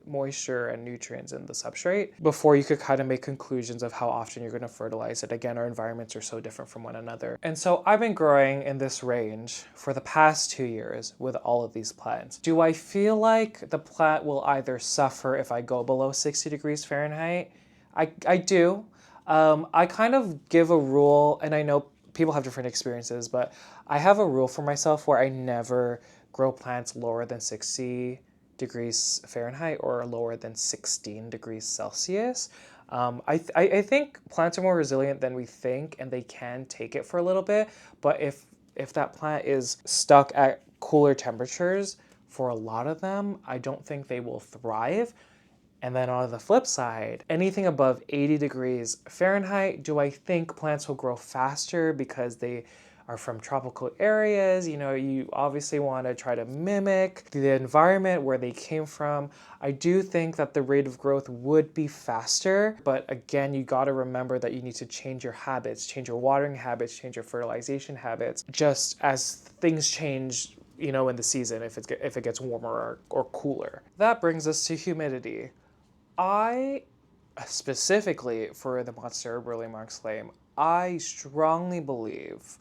Speaker 1: moisture and nutrients in the substrate before you could kind of make conclusions of how often you're going to fertilize it. Again, our environments are so different from one another. And so I've been growing in this range for the past 2 years with all of these plants. Do I feel like the plant will either suffer if I go below 60 degrees Fahrenheit? I do. I kind of give a rule, and I know people have different experiences, but I have a rule for myself where I never grow plants lower than 60 degrees Fahrenheit or lower than 16 degrees Celsius. I think plants are more resilient than we think, and they can take it for a little bit. But if that plant is stuck at cooler temperatures, for a lot of them, I don't think they will thrive. And then on the flip side, anything above 80 degrees Fahrenheit, do I think plants will grow faster because they are from tropical areas? You obviously want to try to mimic the environment where they came from. I do think that the rate of growth would be faster, but again, you got to remember that you need to change your habits, change your watering habits, change your fertilization habits, just as things change, in the season, if it gets warmer or cooler. That brings us to humidity. I, specifically for the Monstera Burle Marx Flame, I strongly believe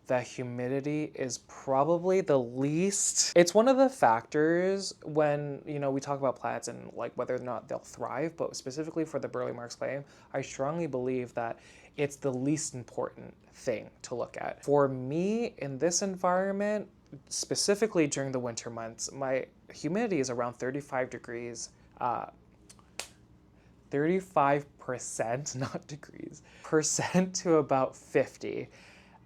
Speaker 1: that humidity is probably the least. It's one of the factors when, we talk about plants and like whether or not they'll thrive, but specifically for the Burle Marx Flame, I strongly believe that it's the least important thing to look at. For me, in this environment, specifically during the winter months, my humidity is around 35 degrees, 35%, not degrees, percent to about 50.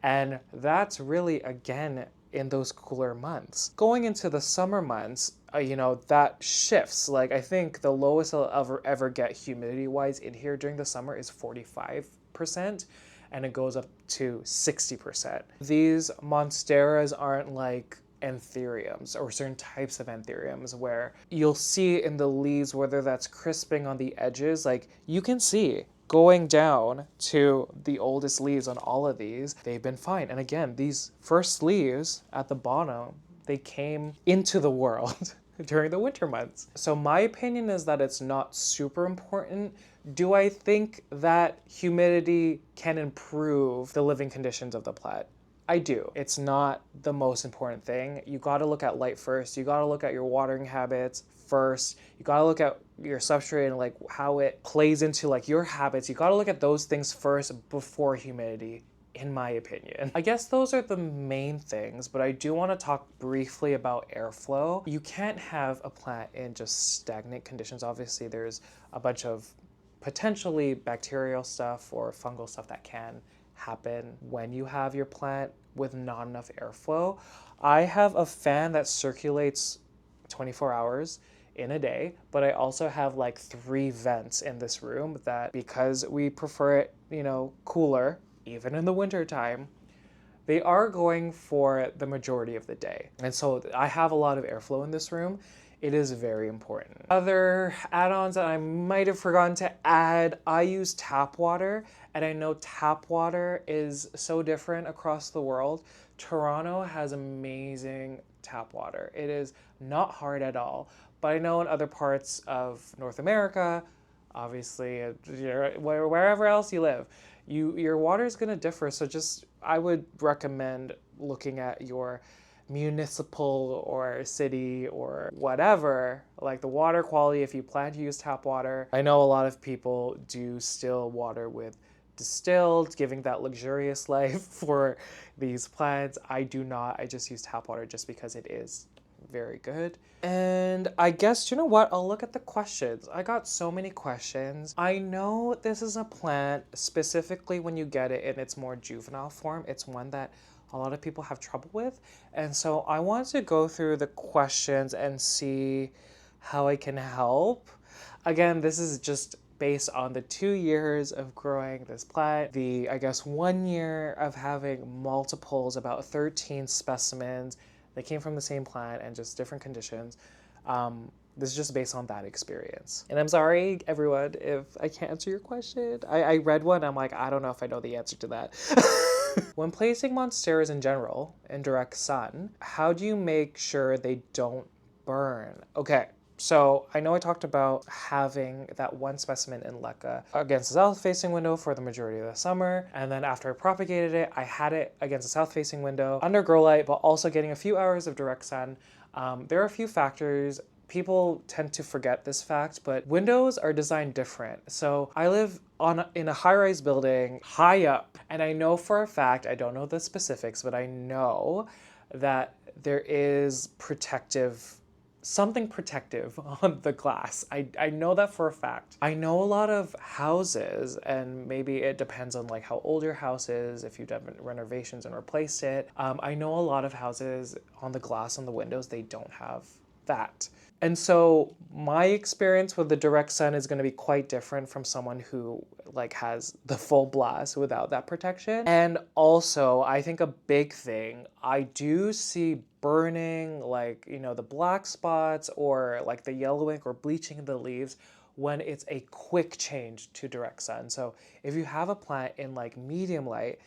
Speaker 1: And that's really, again, in those cooler months. Going into the summer months, that shifts. Like, I think the lowest I'll ever get humidity-wise in here during the summer is 45%, and it goes up to 60%. These monsteras aren't like anthuriums or certain types of anthuriums where you'll see in the leaves, whether that's crisping on the edges, like you can see going down to the oldest leaves on all of these, they've been fine. And again, these first leaves at the bottom, they came into the world during the winter months. So my opinion is that it's not super important. Do I think that humidity can improve the living conditions of the plant? I do. It's not the most important thing. You got to look at light first. You got to look at your watering habits first. You got to look at your substrate and like how it plays into like your habits. You got to look at those things first before humidity, in my opinion. I guess those are the main things, but I do want to talk briefly about airflow. You can't have a plant in just stagnant conditions. Obviously, there's a bunch of potentially bacterial stuff or fungal stuff that can happen when you have your plant with not enough airflow. I have a fan that circulates 24 hours in a day, but I also have like 3 vents in this room that, because we prefer it, cooler, even in the winter time, they are going for the majority of the day. And so I have a lot of airflow in this room. It is very important. Other add-ons that I might have forgotten to add, I use tap water, and I know tap water is so different across the world. Toronto has amazing tap water. It is not hard at all, but I know in other parts of North America, obviously, wherever else you live, your water is going to differ. So I would recommend looking at your municipal or city or whatever, like the water quality if you plan to use tap water. I know a lot of people do still water with distilled, giving that luxurious life for these plants. I do not. I just use tap water just because it is very good. And I guess, you know what? I'll look at the questions. I got so many questions. I know this is a plant, specifically when you get it in its more juvenile form. It's one that a lot of people have trouble with. And so I want to go through the questions and see how I can help. Again, this is just based on the 2 years of growing this plant, the, I guess, 1 year of having multiples, about 13 specimens. They came from the same plant and just different conditions. This is just based on that experience. And I'm sorry, everyone, if I can't answer your question. I read one, I'm like, I don't know if I know the answer to that. When placing monsteras in general in direct sun, how do you make sure they don't burn? Okay, so I know I talked about having that one specimen in LECA against the south-facing window for the majority of the summer, and then after I propagated it, I had it against the south-facing window under grow light, but also getting a few hours of direct sun. There are a few factors. People tend to forget this fact, but windows are designed different. So I live in a high-rise building high up, and I know for a fact, I don't know the specifics, but I know that there is something protective on the glass. I know that for a fact. I know a lot of houses, and maybe it depends on like how old your house is, if you've done renovations and replaced it. I know a lot of houses on the glass on the windows, they don't have that. And so my experience with the direct sun is going to be quite different from someone who like has the full blast without that protection. And also, I think a big thing, I do see burning, like, the black spots or like the yellowing or bleaching of the leaves when it's a quick change to direct sun. So if you have a plant in like medium light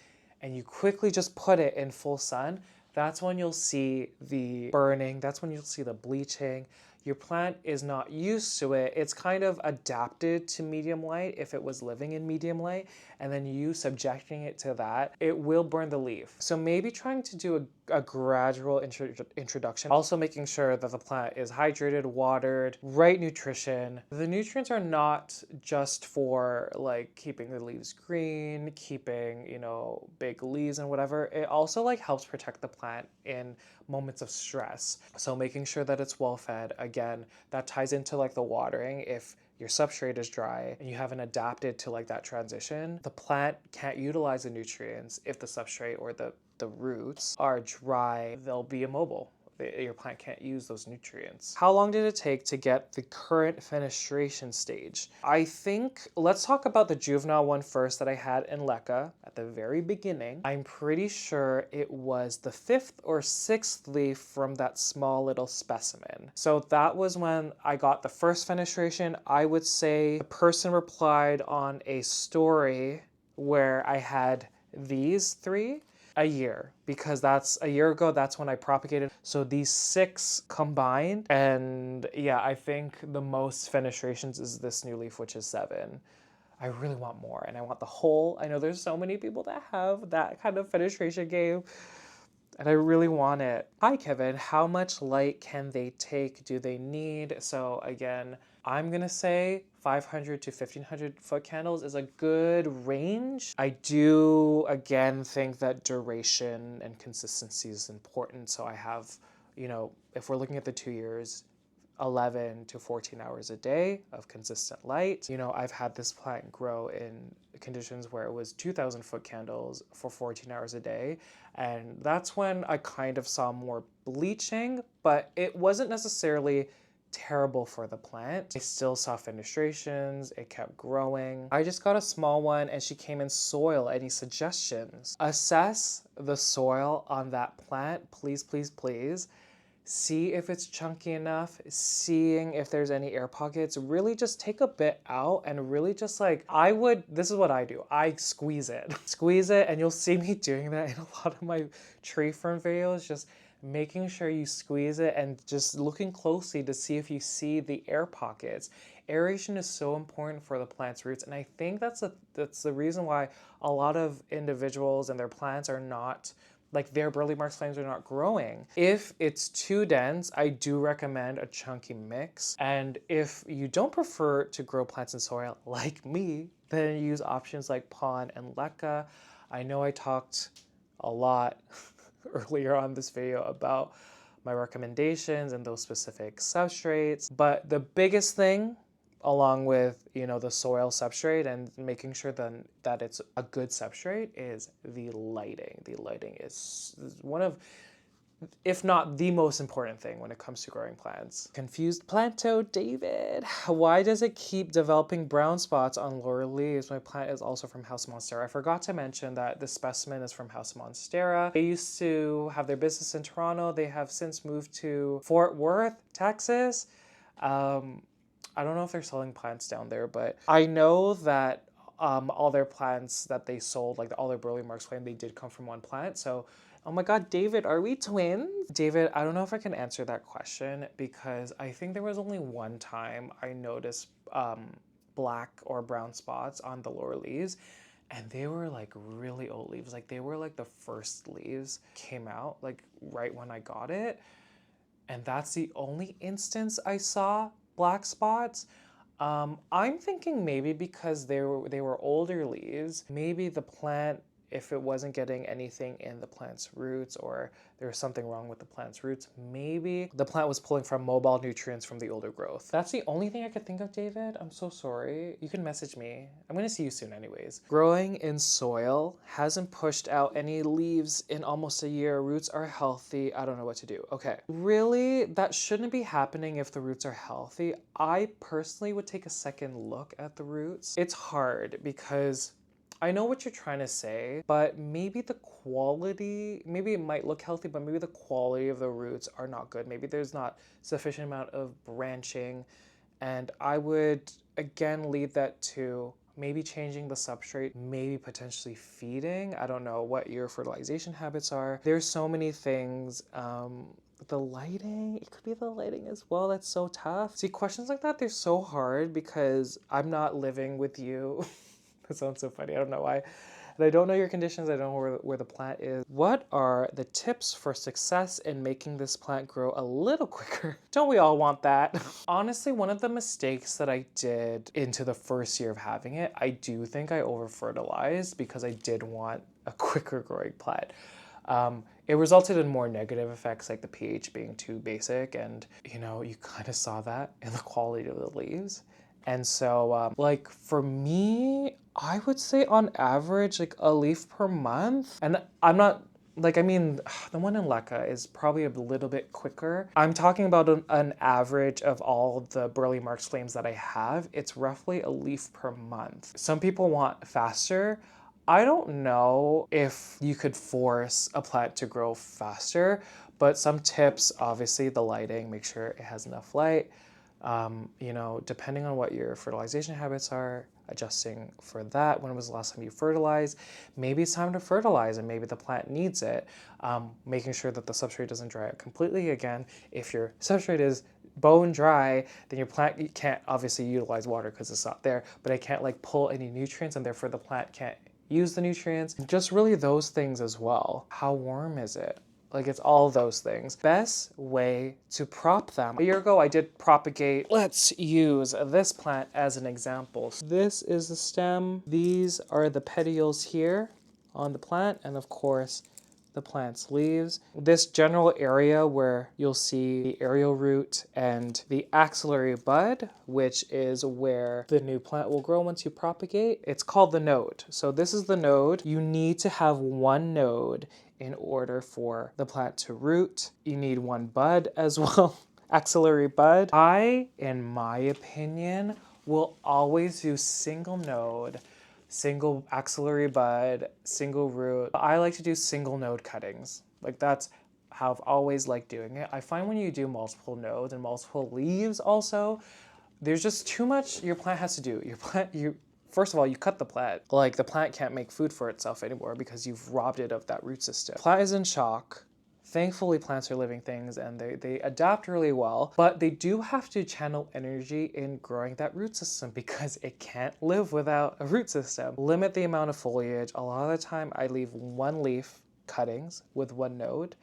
Speaker 1: and you quickly just put it in full sun, that's when you'll see the burning, that's when you'll see the bleaching. Your plant is not used to it. It's kind of adapted to medium light if it was living in medium light, and then you subjecting it to that, it will burn the leaf. So maybe trying to do a gradual introduction. Also making sure that the plant is hydrated, watered, right nutrition. The nutrients are not just for like keeping the leaves green, keeping, big leaves and whatever. It also like helps protect the plant in moments of stress. So making sure that it's well fed, again, that ties into like the watering. If your substrate is dry and you haven't adapted to like that transition, the plant can't utilize the nutrients. If the substrate or the roots are dry, they'll be immobile. Your plant can't use those nutrients. How long did it take to get the current fenestration stage? I think, let's talk about the juvenile one first that I had in LECA at the very beginning. I'm pretty sure it was the 5th or 6th leaf from that small little specimen. So that was when I got the first fenestration. I would say the person replied on a story where I had these 3 a year, because that's a year ago, that's when I propagated. So these 6 combined, and yeah, I think the most fenestrations is this new leaf, which is 7. I really want more, and I want the whole. I know there's so many people that have that kind of fenestration game, and I really want it. Hi, Kevin. How much light can they take? Do they need? So again, I'm gonna say 500 to 1500 foot candles is a good range. I do, again, think that duration and consistency is important. So I have, if we're looking at the 2 years, 11 to 14 hours a day of consistent light. I've had this plant grow in conditions where it was 2,000 foot candles for 14 hours a day. And that's when I kind of saw more bleaching, but it wasn't necessarily terrible for the plant. I still saw fenestrations, it kept growing. I just got a small one and she came in soil. Any suggestions? Assess the soil on that plant, please, please, please. See if it's chunky enough, seeing if there's any air pockets. Really just take a bit out and really just like, this is what I do. I squeeze it. Squeeze it, and you'll see me doing that in a lot of my tree fern videos, just making sure you squeeze it and just looking closely to see if you see the air pockets. Aeration is so important for the plant's roots, and I think that's the reason why a lot of individuals and their plants are not, like their Burle Marx Flames are not growing. If it's too dense, I do recommend a chunky mix. And if you don't prefer to grow plants in soil like me, then use options like Pon and LECA. I know I talked a lot earlier on this video about my recommendations and those specific substrates, but the biggest thing, along with the soil substrate and making sure then that it's a good substrate, is the lighting. The lighting is one of, if not the most important thing when it comes to growing plants. Confused planto David. Why does it keep developing brown spots on lower leaves? My plant is also from House Monstera. I forgot to mention that this specimen is from House Monstera. They used to have their business in Toronto. They have since moved to Fort Worth, Texas. I don't know if they're selling plants down there, but I know that all their plants that they sold, like all their Burle Marx Flame, they did come from one plant. So, oh my God, David, are we twins? David, I don't know if I can answer that question because I think there was only one time I noticed black or brown spots on the lower leaves, and they were like really old leaves. Like they were like the first leaves came out like right when I got it. And that's the only instance I saw black spots. I'm thinking maybe because they were older leaves, maybe the plant, if it wasn't getting anything in the plant's roots or there was something wrong with the plant's roots, maybe the plant was pulling from mobile nutrients from the older growth. That's the only thing I could think of, David. I'm so sorry. You can message me. I'm gonna see you soon anyways. Growing in soil hasn't pushed out any leaves in almost a year. Roots are healthy. I don't know what to do. Okay, really, that shouldn't be happening if the roots are healthy. I personally would take a second look at the roots. It's hard because I know what you're trying to say, but maybe the quality, maybe it might look healthy, but maybe the quality of the roots are not good. Maybe there's not sufficient amount of branching. And I would, again, lead that to maybe changing the substrate, maybe potentially feeding. I don't know what your fertilization habits are. There's so many things. The lighting, it could be the lighting as well. That's so tough. See, questions like that, they're so hard because I'm not living with you. That sounds so funny. I don't know why. And I don't know your conditions. I don't know where the plant is. What are the tips for success in making this plant grow a little quicker? Don't we all want that? Honestly, one of the mistakes that I did into the first year of having it, I do think I over-fertilized because I did want a quicker growing plant. It resulted in more negative effects like the pH being too basic, and you kind of saw that in the quality of the leaves. And so like for me, I would say on average like a leaf per month. And I'm not like, I mean, the one in LECA is probably a little bit quicker. I'm talking about an average of all the Burle Marx Flames that I have. It's roughly a leaf per month. Some people want faster. I don't know if you could force a plant to grow faster, but some tips, obviously the lighting, make sure it has enough light. Depending on what your fertilization habits are, adjusting for that. When was the last time you fertilized? Maybe it's time to fertilize and maybe the plant needs it. Making sure that the substrate doesn't dry out completely. Again, if your substrate is bone dry, then your plant can't obviously utilize water because it's not there, but it can't like pull any nutrients and therefore the plant can't use the nutrients. Just really those things as well. How warm is it? Like it's all those things. Best way to prop them. A year ago I did propagate. Let's use this plant as an example. This is the stem. These are the petioles here on the plant, and of course the plant's leaves. This general area where you'll see the aerial root and the axillary bud, which is where the new plant will grow once you propagate. It's called the node. So this is the node. You need to have one node in order for the plant to root. You need one bud as well. axillary bud. I, in my opinion, will always do single node, single axillary bud, single root. I like to do single node cuttings. Like that's how I've always liked doing it. I find when you do multiple nodes and multiple leaves also, there's just too much your plant has to do. First of all, you cut the plant. Like the plant can't make food for itself anymore because you've robbed it of that root system. Plant is in shock. Thankfully, plants are living things and they adapt really well, but they do have to channel energy in growing that root system because it can't live without a root system. Limit the amount of foliage. A lot of the time I leave one leaf cuttings with one node.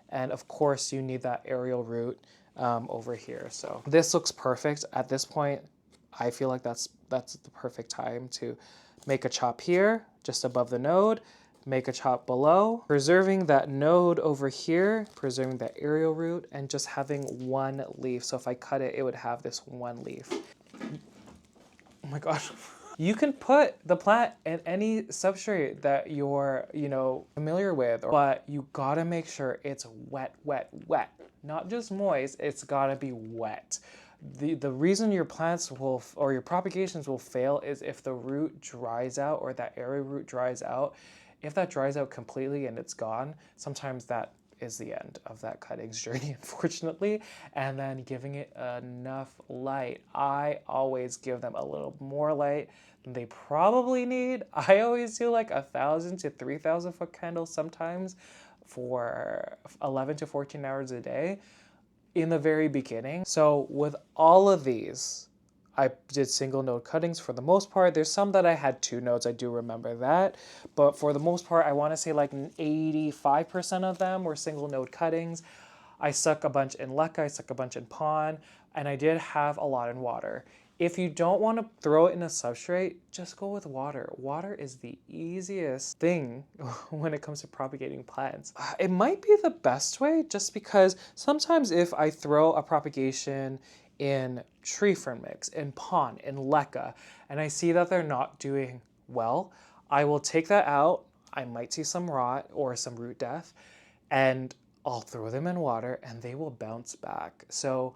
Speaker 1: And of course you need that aerial root over here. So this looks perfect. At this point, I feel like that's the perfect time to make a chop here, just above the node, make a chop below, preserving that node over here, preserving that aerial root, and just having one leaf. So if I cut it, it would have this one leaf. Oh my gosh. You can put the plant in any substrate that you're, familiar with, but you gotta make sure it's wet, wet, wet. Not just moist, it's gotta be wet. The reason your plants or your propagations will fail is if the root dries out or that area root dries out. If that dries out completely and it's gone, sometimes that is the end of that cuttings journey, unfortunately. And then giving it enough light. I always give them a little more light than they probably need. I always do like 1,000 to 3,000 foot candles sometimes for 11 to 14 hours a day in the very beginning. So with all of these, I did single node cuttings for the most part. There's some that I had 2 nodes, I do remember that. But for the most part, I wanna say like 85% of them were single node cuttings. I stuck a bunch in LECA, I stuck a bunch in Pon, and I did have a lot in water. If you don't want to throw it in a substrate, just go with water. Water is the easiest thing when it comes to propagating plants. It might be the best way just because sometimes if I throw a propagation in tree fern mix, in Pon, in LECA, and I see that they're not doing well, I will take that out. I might see some rot or some root death, and I'll throw them in water and they will bounce back. So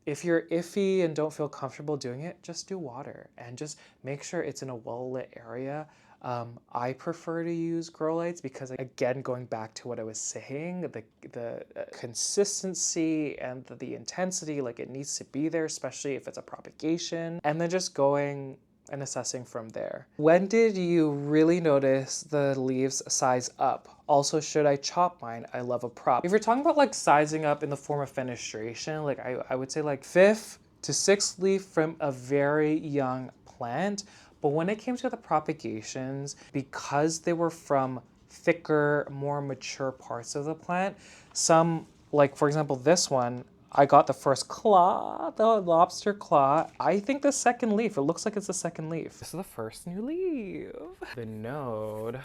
Speaker 1: if you're iffy and don't feel comfortable doing it, just do water and just make sure it's in a well-lit area. I prefer to use Growlights because, again, going back to what I was saying, the consistency and the intensity, like it needs to be there, especially if it's a propagation, and then just going and assessing from there. When did you really notice the leaves size up? Also, should I chop mine? I love a prop. If you're talking about like sizing up in the form of fenestration, like I would say like 5th to 6th leaf from a very young plant. But when it came to the propagations, because they were from thicker, more mature parts of the plant, some, like for example, this one, I got the first claw, the lobster claw. I think the second leaf, it looks like it's the second leaf. This is the first new leaf. The node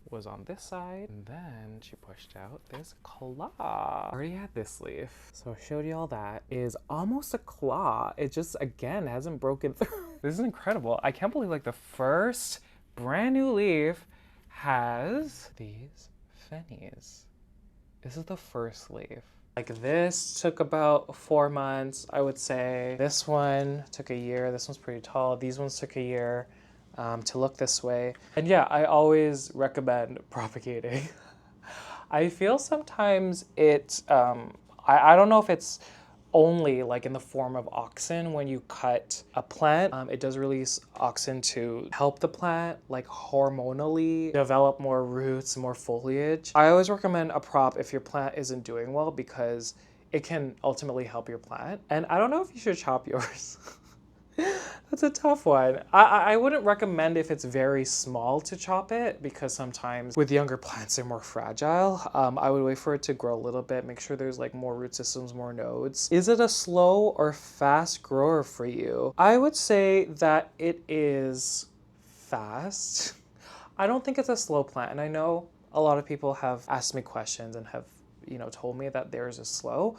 Speaker 1: was on this side, and then she pushed out this claw. I already had this leaf, so I showed you all that. It is almost a claw. It just, again, hasn't broken through. This is incredible. I can't believe like the first brand new leaf has these fennies. This is the first leaf. Like this took about 4 months, I would say. This one took a year. This one's pretty tall. These ones took a year to look this way. And yeah, I always recommend propagating. I feel sometimes it, I don't know if it's only like in the form of auxin when you cut a plant. It does release auxin to help the plant like hormonally develop more roots, more foliage. I always recommend a prop if your plant isn't doing well because it can ultimately help your plant. And I don't know if you should chop yours. That's a tough one. I wouldn't recommend if it's very small to chop it because sometimes with younger plants they're more fragile. I would wait for it to grow a little bit, make sure there's like more root systems, more nodes. Is it a slow or fast grower for you? I would say that it is fast. I don't think it's a slow plant, and I know a lot of people have asked me questions and have told me that theirs is slow.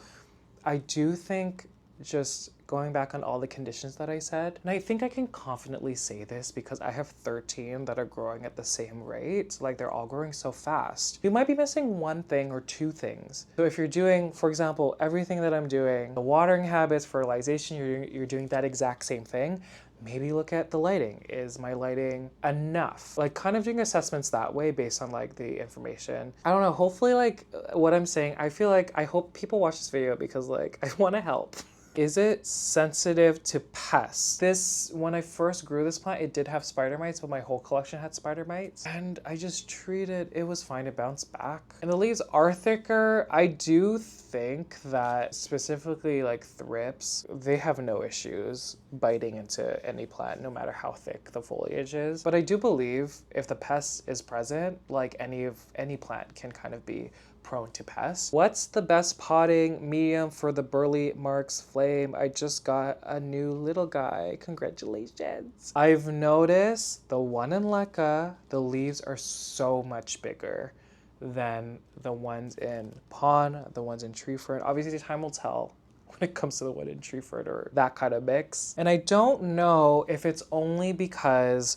Speaker 1: I do think just going back on all the conditions that I said. And I think I can confidently say this because I have 13 that are growing at the same rate. Like they're all growing so fast. You might be missing one thing or two things. So if you're doing, for example, everything that I'm doing, the watering habits, fertilization, you're doing that exact same thing. Maybe look at the lighting. Is my lighting enough? Like kind of doing assessments that way based on like the information. I don't know, hopefully like what I'm saying, I feel like I hope people watch this video because like I want to help. Is it sensitive to pests? This, when I first grew this plant, it did have spider mites, but my whole collection had spider mites. And I just treated, it was fine, it bounced back. And the leaves are thicker. I do think that specifically like thrips, they have no issues biting into any plant, no matter how thick the foliage is. But I do believe if the pest is present, like any plant can kind of be prone to pests. What's the best potting medium for the Burle Marx Flame? I just got a new little guy. Congratulations. I've noticed the one in LECA, the leaves are so much bigger than the ones in Pon, the ones in Tree Fern. Obviously, time will tell when it comes to the one in Tree Fern or that kind of mix. And I don't know if it's only because,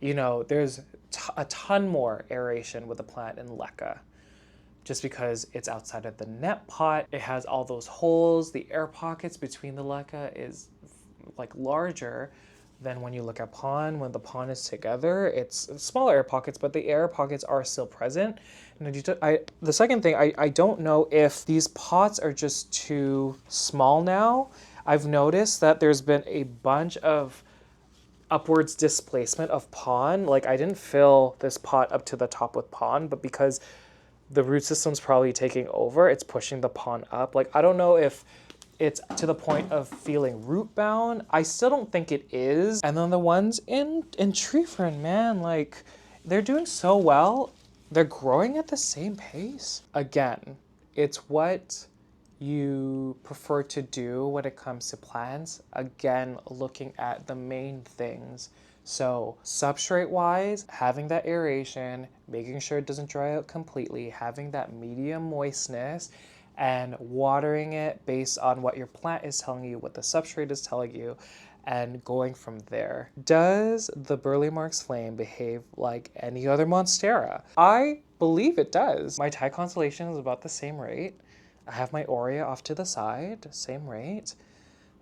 Speaker 1: you know, there's a ton more aeration with the plant in LECA. Just because it's outside of the net pot, it has all those holes, the air pockets between the LECA is like larger than when you look at Pon. When the Pon is together, it's smaller air pockets, but the air pockets are still present. And the second thing, I don't know if these pots are just too small now. I've noticed that there's been a bunch of upwards displacement of Pon. Like I didn't fill this pot up to the top with Pon, but because the root system's probably taking over, it's pushing the Pon up. Like, I don't know if it's to the point of feeling root bound. I still don't think it is. And then the ones in Tree Fern, man, like they're doing so well. They're growing at the same pace. Again, it's what you prefer to do when it comes to plants. Again, looking at the main things. So substrate wise, having that aeration, making sure it doesn't dry out completely, having that medium moistness, and watering it based on what your plant is telling you, what the substrate is telling you, and going from there. Does the Burle Marx Flame behave like any other Monstera? I believe it does. My Thai constellation is about the same rate. I have my Aurea off to the side, same rate.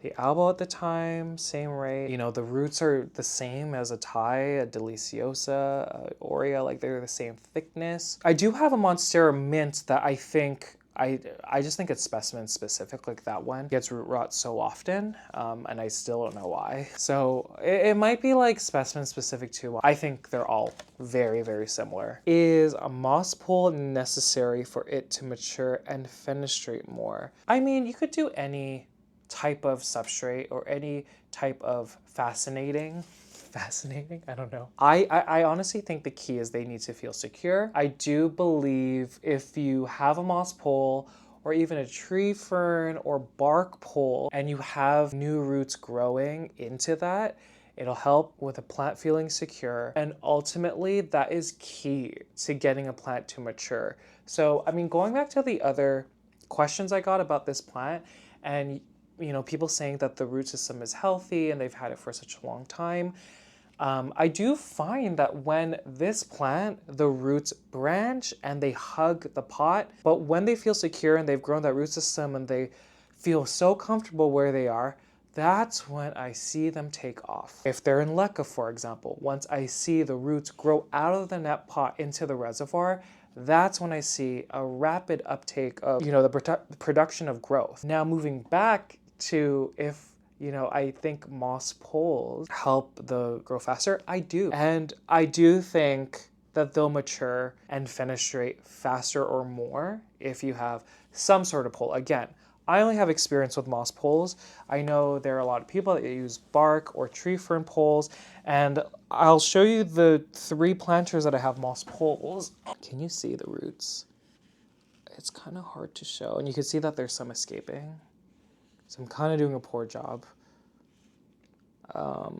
Speaker 1: The elbow at the time, same rate. You know, the roots are the same as a Thai, a Deliciosa, a Aurea, like they're the same thickness. I do have a Monstera Mint that I think, I just think it's specimen specific, like that one gets root rot so often, and I still don't know why. So it might be like specimen specific too. I think they're all very, very similar. Is a moss pole necessary for it to mature and fenestrate more? I mean, you could do any type of substrate or any type of fascinating, I don't know. I honestly think the key is they need to feel secure. I do believe if you have a moss pole or even a tree fern or bark pole and you have new roots growing into that, it'll help with a plant feeling secure. And ultimately that is key to getting a plant to mature. So, I mean, going back to the other questions I got about this plant, and you know, people saying that the root system is healthy and they've had it for such a long time. I do find that when this plant, the roots branch and they hug the pot, but when they feel secure and they've grown that root system and they feel so comfortable where they are, that's when I see them take off. If they're in LECA, for example, once I see the roots grow out of the net pot into the reservoir, that's when I see a rapid uptake of, you know, the production of growth. Now moving back to if, you know, I think moss poles help the grow faster. I do. And I do think that they'll mature and fenestrate faster or more if you have some sort of pole. Again, I only have experience with moss poles. I know there are a lot of people that use bark or tree fern poles, and I'll show you the 3 planters that I have moss poles. Can you see the roots? It's kind of hard to show, and you can see that there's some escaping. So I'm kind of doing a poor job.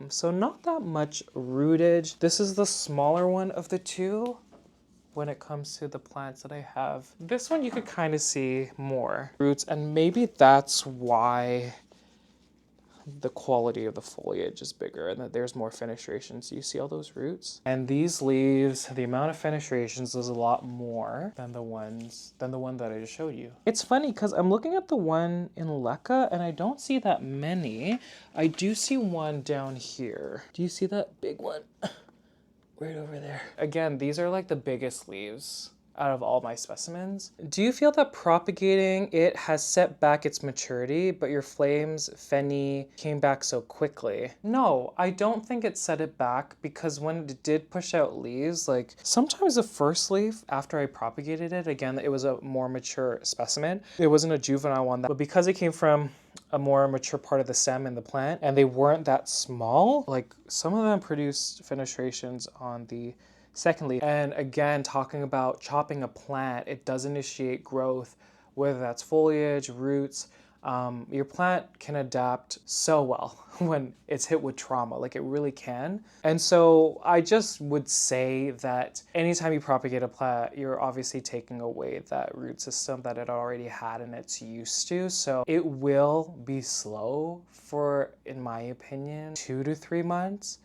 Speaker 1: So not that much rootage. This is the smaller one of the 2 when it comes to the plants that I have. This one you could kind of see more roots, and maybe that's why the quality of the foliage is bigger and that there's more fenestrations. Do you see all those roots? And these leaves, the amount of fenestrations is a lot more than the one that I just showed you. It's funny because I'm looking at the one in LECA and I don't see that many. I do see one down here. Do you see that big one? Right over there. Again, these are like the biggest leaves out of all my specimens. Do you feel that propagating it has set back its maturity, but your flames, Fenny, came back so quickly? No, I don't think it set it back because when it did push out leaves, like sometimes the first leaf after I propagated it, again, it was a more mature specimen. It wasn't a juvenile one, but because it came from a more mature part of the stem in the plant and they weren't that small, like some of them produced fenestrations on the second leaf. And again, talking about chopping a plant, it does initiate growth, whether that's foliage, roots. Your plant can adapt so well when it's hit with trauma, like it really can. And so I just would say that anytime you propagate a plant, you're obviously taking away that root system that it already had and it's used to. So it will be slow for, in my opinion, 2 to 3 months.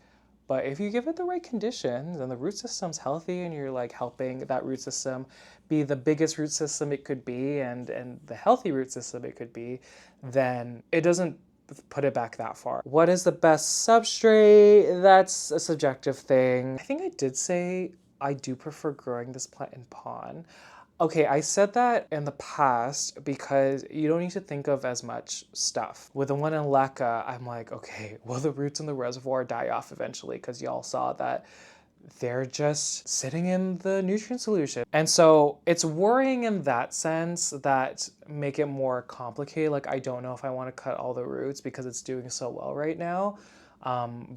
Speaker 1: But if you give it the right conditions and the root system's healthy and you're like helping that root system be the biggest root system it could be and the healthy root system it could be, then it doesn't put it back that far. What is the best substrate? That's a subjective thing. I think I did say I do prefer growing this plant in pon. Okay, I said that in the past because you don't need to think of as much stuff. With the one in LECA, I'm like, okay, will the roots in the reservoir die off eventually? Because y'all saw that they're just sitting in the nutrient solution. And so it's worrying in that sense that make it more complicated. Like, I don't know if I want to cut all the roots because it's doing so well right now.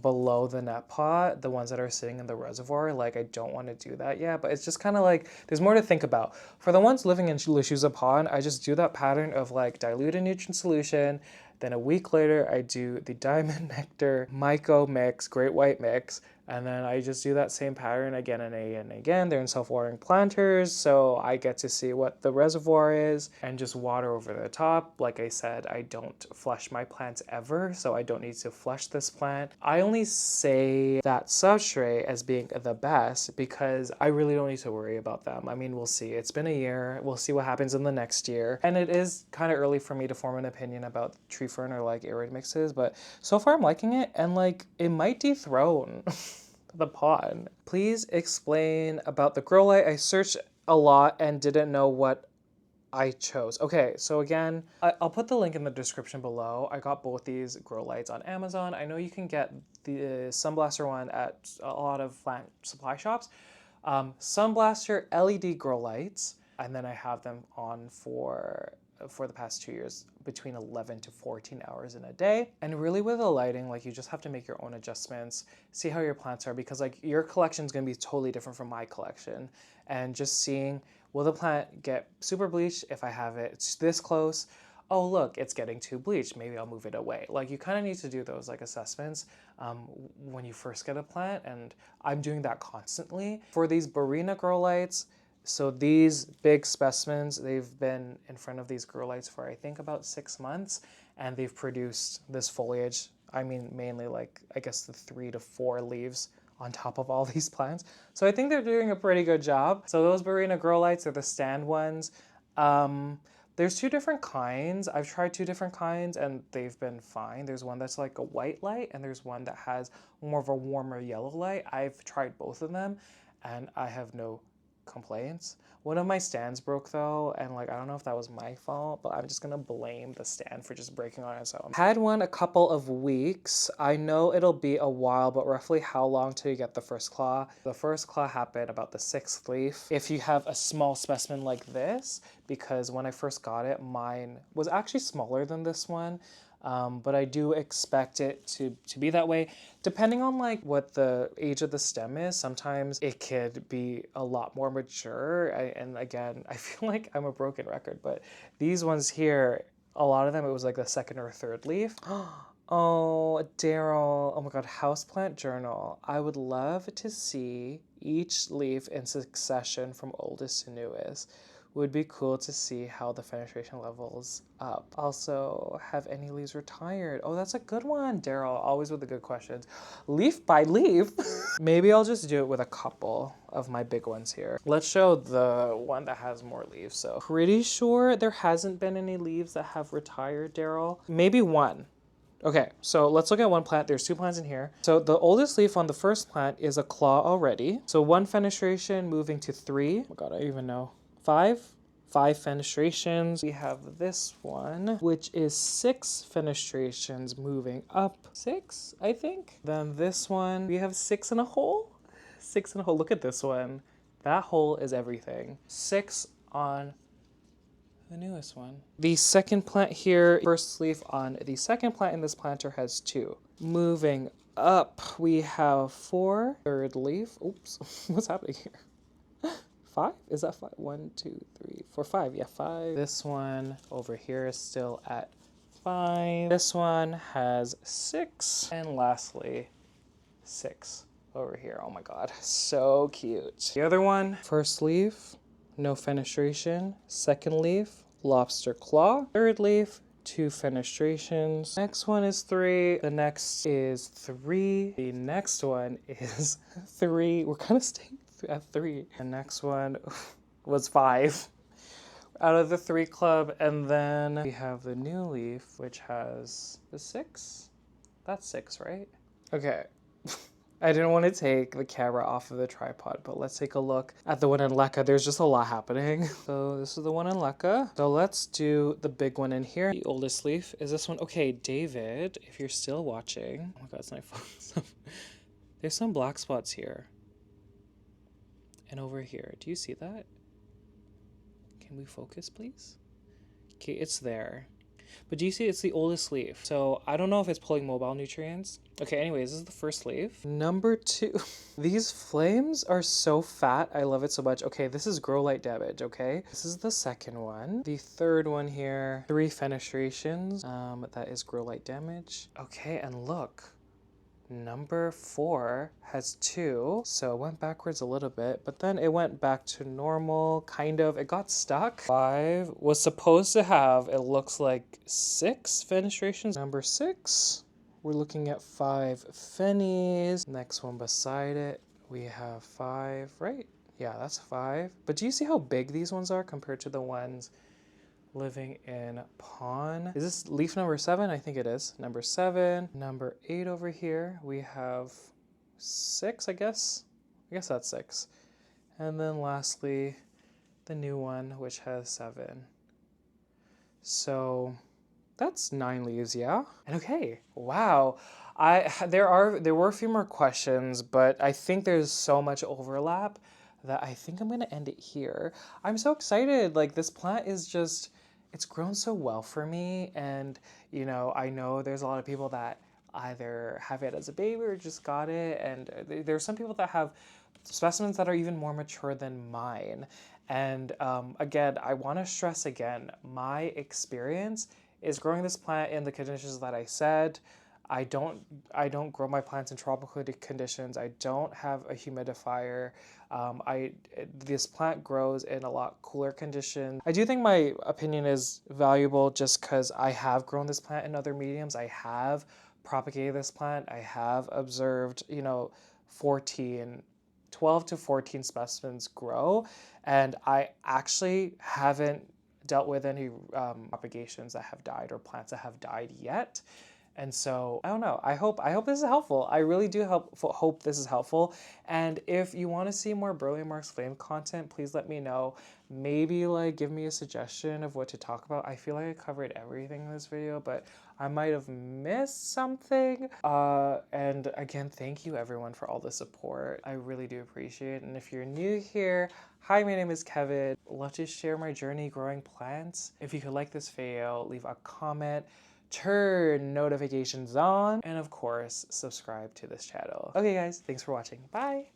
Speaker 1: Below the net pot, the ones that are sitting in the reservoir, like I don't want to do that yet, but it's just kind of like, there's more to think about. For the ones living in Lechuza Pon, I just do that pattern of like dilute a nutrient solution, then a week later I do the diamond nectar, myco mix, great white mix, and then I just do that same pattern again and again. They're in self-watering planters, so I get to see what the reservoir is and just water over the top. Like I said, I don't flush my plants ever, so I don't need to flush this plant. I only say that substrate as being the best because I really don't need to worry about them. I mean, we'll see. It's been a year. We'll see what happens in the next year. And it is kind of early for me to form an opinion about tree fern or like arid mixes, but so far I'm liking it and like it might dethrone the pon. Please explain about the Growlight. I searched a lot and didn't know what I chose. Okay, so again, I'll put the link in the description below. I got both these Growlights on Amazon. I know you can get the Sunblaster one at a lot of plant supply shops. Sunblaster LED Growlights, and then I have them on for the past 2 years between 11 to 14 hours in a day. And really with the lighting, like you just have to make your own adjustments, see how your plants are, because like your collection is going to be totally different from my collection. And just seeing, will the plant get super bleached if I have it this close? Oh, look, it's getting too bleached. Maybe I'll move it away. Like you kind of need to do those like assessments when you first get a plant. And I'm doing that constantly. For these Burle Growlights, so these big specimens, they've been in front of these Growlights for I think about 6 months, and they've produced this foliage. I mean, mainly like, I guess the 3 to 4 leaves on top of all these plants. So I think they're doing a pretty good job. So those Burle Growlights are the stand ones. There's 2 different kinds. I've tried 2 different kinds and they've been fine. There's one that's like a white light and there's one that has more of a warmer yellow light. I've tried both of them and I have no complaints. One of my stands broke though, and like I don't know if that was my fault, but I'm just gonna blame the stand for just breaking on its own. Had one a couple of weeks. I know it'll be a while, but roughly how long till you get the first claw? The first claw happened about the 6th leaf. If you have a small specimen like this, because when I first got it, mine was actually smaller than this one. But I do expect it to be that way. Depending on like what the age of the stem is, sometimes it could be a lot more mature. And again, I feel like I'm a broken record, but these ones here, a lot of them, it was like the 2nd or 3rd leaf. Oh, Daryl, oh my God, Houseplant Journal. I would love to see each leaf in succession from oldest to newest. Would be cool to see how the fenestration levels up. Also, have any leaves retired? Oh, that's a good one, Daryl. Always with the good questions. Leaf by leaf. Maybe I'll just do it with a couple of my big ones here. Let's show the one that has more leaves. So pretty sure there hasn't been any leaves that have retired, Daryl. Maybe one. Okay, so let's look at one plant. There's two plants in here. So the oldest leaf on the first plant is a claw already. So one fenestration moving to 3. Oh my God, I even know. 5 fenestrations. We have this one, which is 6 fenestrations moving up 6, I think. Then this one, we have 6 in a hole. 6 in a hole. Look at this one. That hole is everything. 6 on the newest one. The second plant here, first leaf on the second plant in this planter has 2. Moving up, we have 4. Third leaf. Oops, what's happening here? 5? Is that 5? 1, 2, 3, 4, 5. Yeah, 5. This one over here is still at 5. This one has 6. And lastly, 6 over here. Oh my God, so cute. The other one, first leaf, no fenestration. Second leaf, lobster claw. Third leaf, 2 fenestrations. Next one is 3. The next is 3. The next one is 3. We're kind of staying at 3. The next one was 5 out of the 3 club. And then we have the new leaf, which has the 6. That's 6, right? Okay. I didn't want to take the camera off of the tripod, but let's take a look at the one in LECA. There's just a lot happening. So this is the one in LECA. So let's do the big one in here. The oldest leaf is this one. Okay, David, if you're still watching. Oh my God, it's my phone. There's some black spots here. And over here. Do you see that? Can we focus, please? Okay, it's there. But do you see it's the oldest leaf? So I don't know if it's pulling mobile nutrients. Okay, anyways, this is the first leaf. Number 2. These flames are so fat. I love it so much. Okay, this is Growlight damage, okay? This is the second one. The third one here, 3 fenestrations. That is Growlight damage. Okay, and look. Number 4 has 2, so it went backwards a little bit, but then it went back to normal, kind of. It got stuck. 5 was supposed to have, it looks like 6 fenestrations. Number 6, we're looking at 5 fennies. Next one beside it, we have 5, right? Yeah, that's 5. But do you see how big these ones are compared to the ones living in Pon? Is this leaf number 7? I think it is. Number 7. Number 8 over here. We have 6, I guess. I guess that's 6. And then lastly, the new one, which has 7. So that's 9 leaves, yeah? And okay, wow. There were a few more questions, but I think there's so much overlap that I think I'm gonna end it here. I'm so excited. Like, this plant is just, it's grown so well for me. And, you know, I know there's a lot of people that either have it as a baby or just got it. And there's some people that have specimens that are even more mature than mine. And again, I want to stress again, my experience is growing this plant in the conditions that I said. I don't grow my plants in tropical conditions. I don't have a humidifier. This plant grows in a lot cooler conditions. I do think my opinion is valuable just because I have grown this plant in other mediums. I have propagated this plant. I have observed, you know, 12 to 14 specimens grow, and I actually haven't dealt with any propagations that have died or plants that have died yet. And so, I don't know, I hope this is helpful. I really do hope this is helpful. And if you want to see more Burle Marx Flame content, please let me know. Maybe like give me a suggestion of what to talk about. I feel like I covered everything in this video, but I might have missed something. And again, thank you everyone for all the support. I really do appreciate it. And if you're new here, hi, my name is Kevin. Love to share my journey growing plants. If you could like this video, leave a comment, turn notifications on, and of course, subscribe to this channel. Okay guys, thanks for watching. Bye!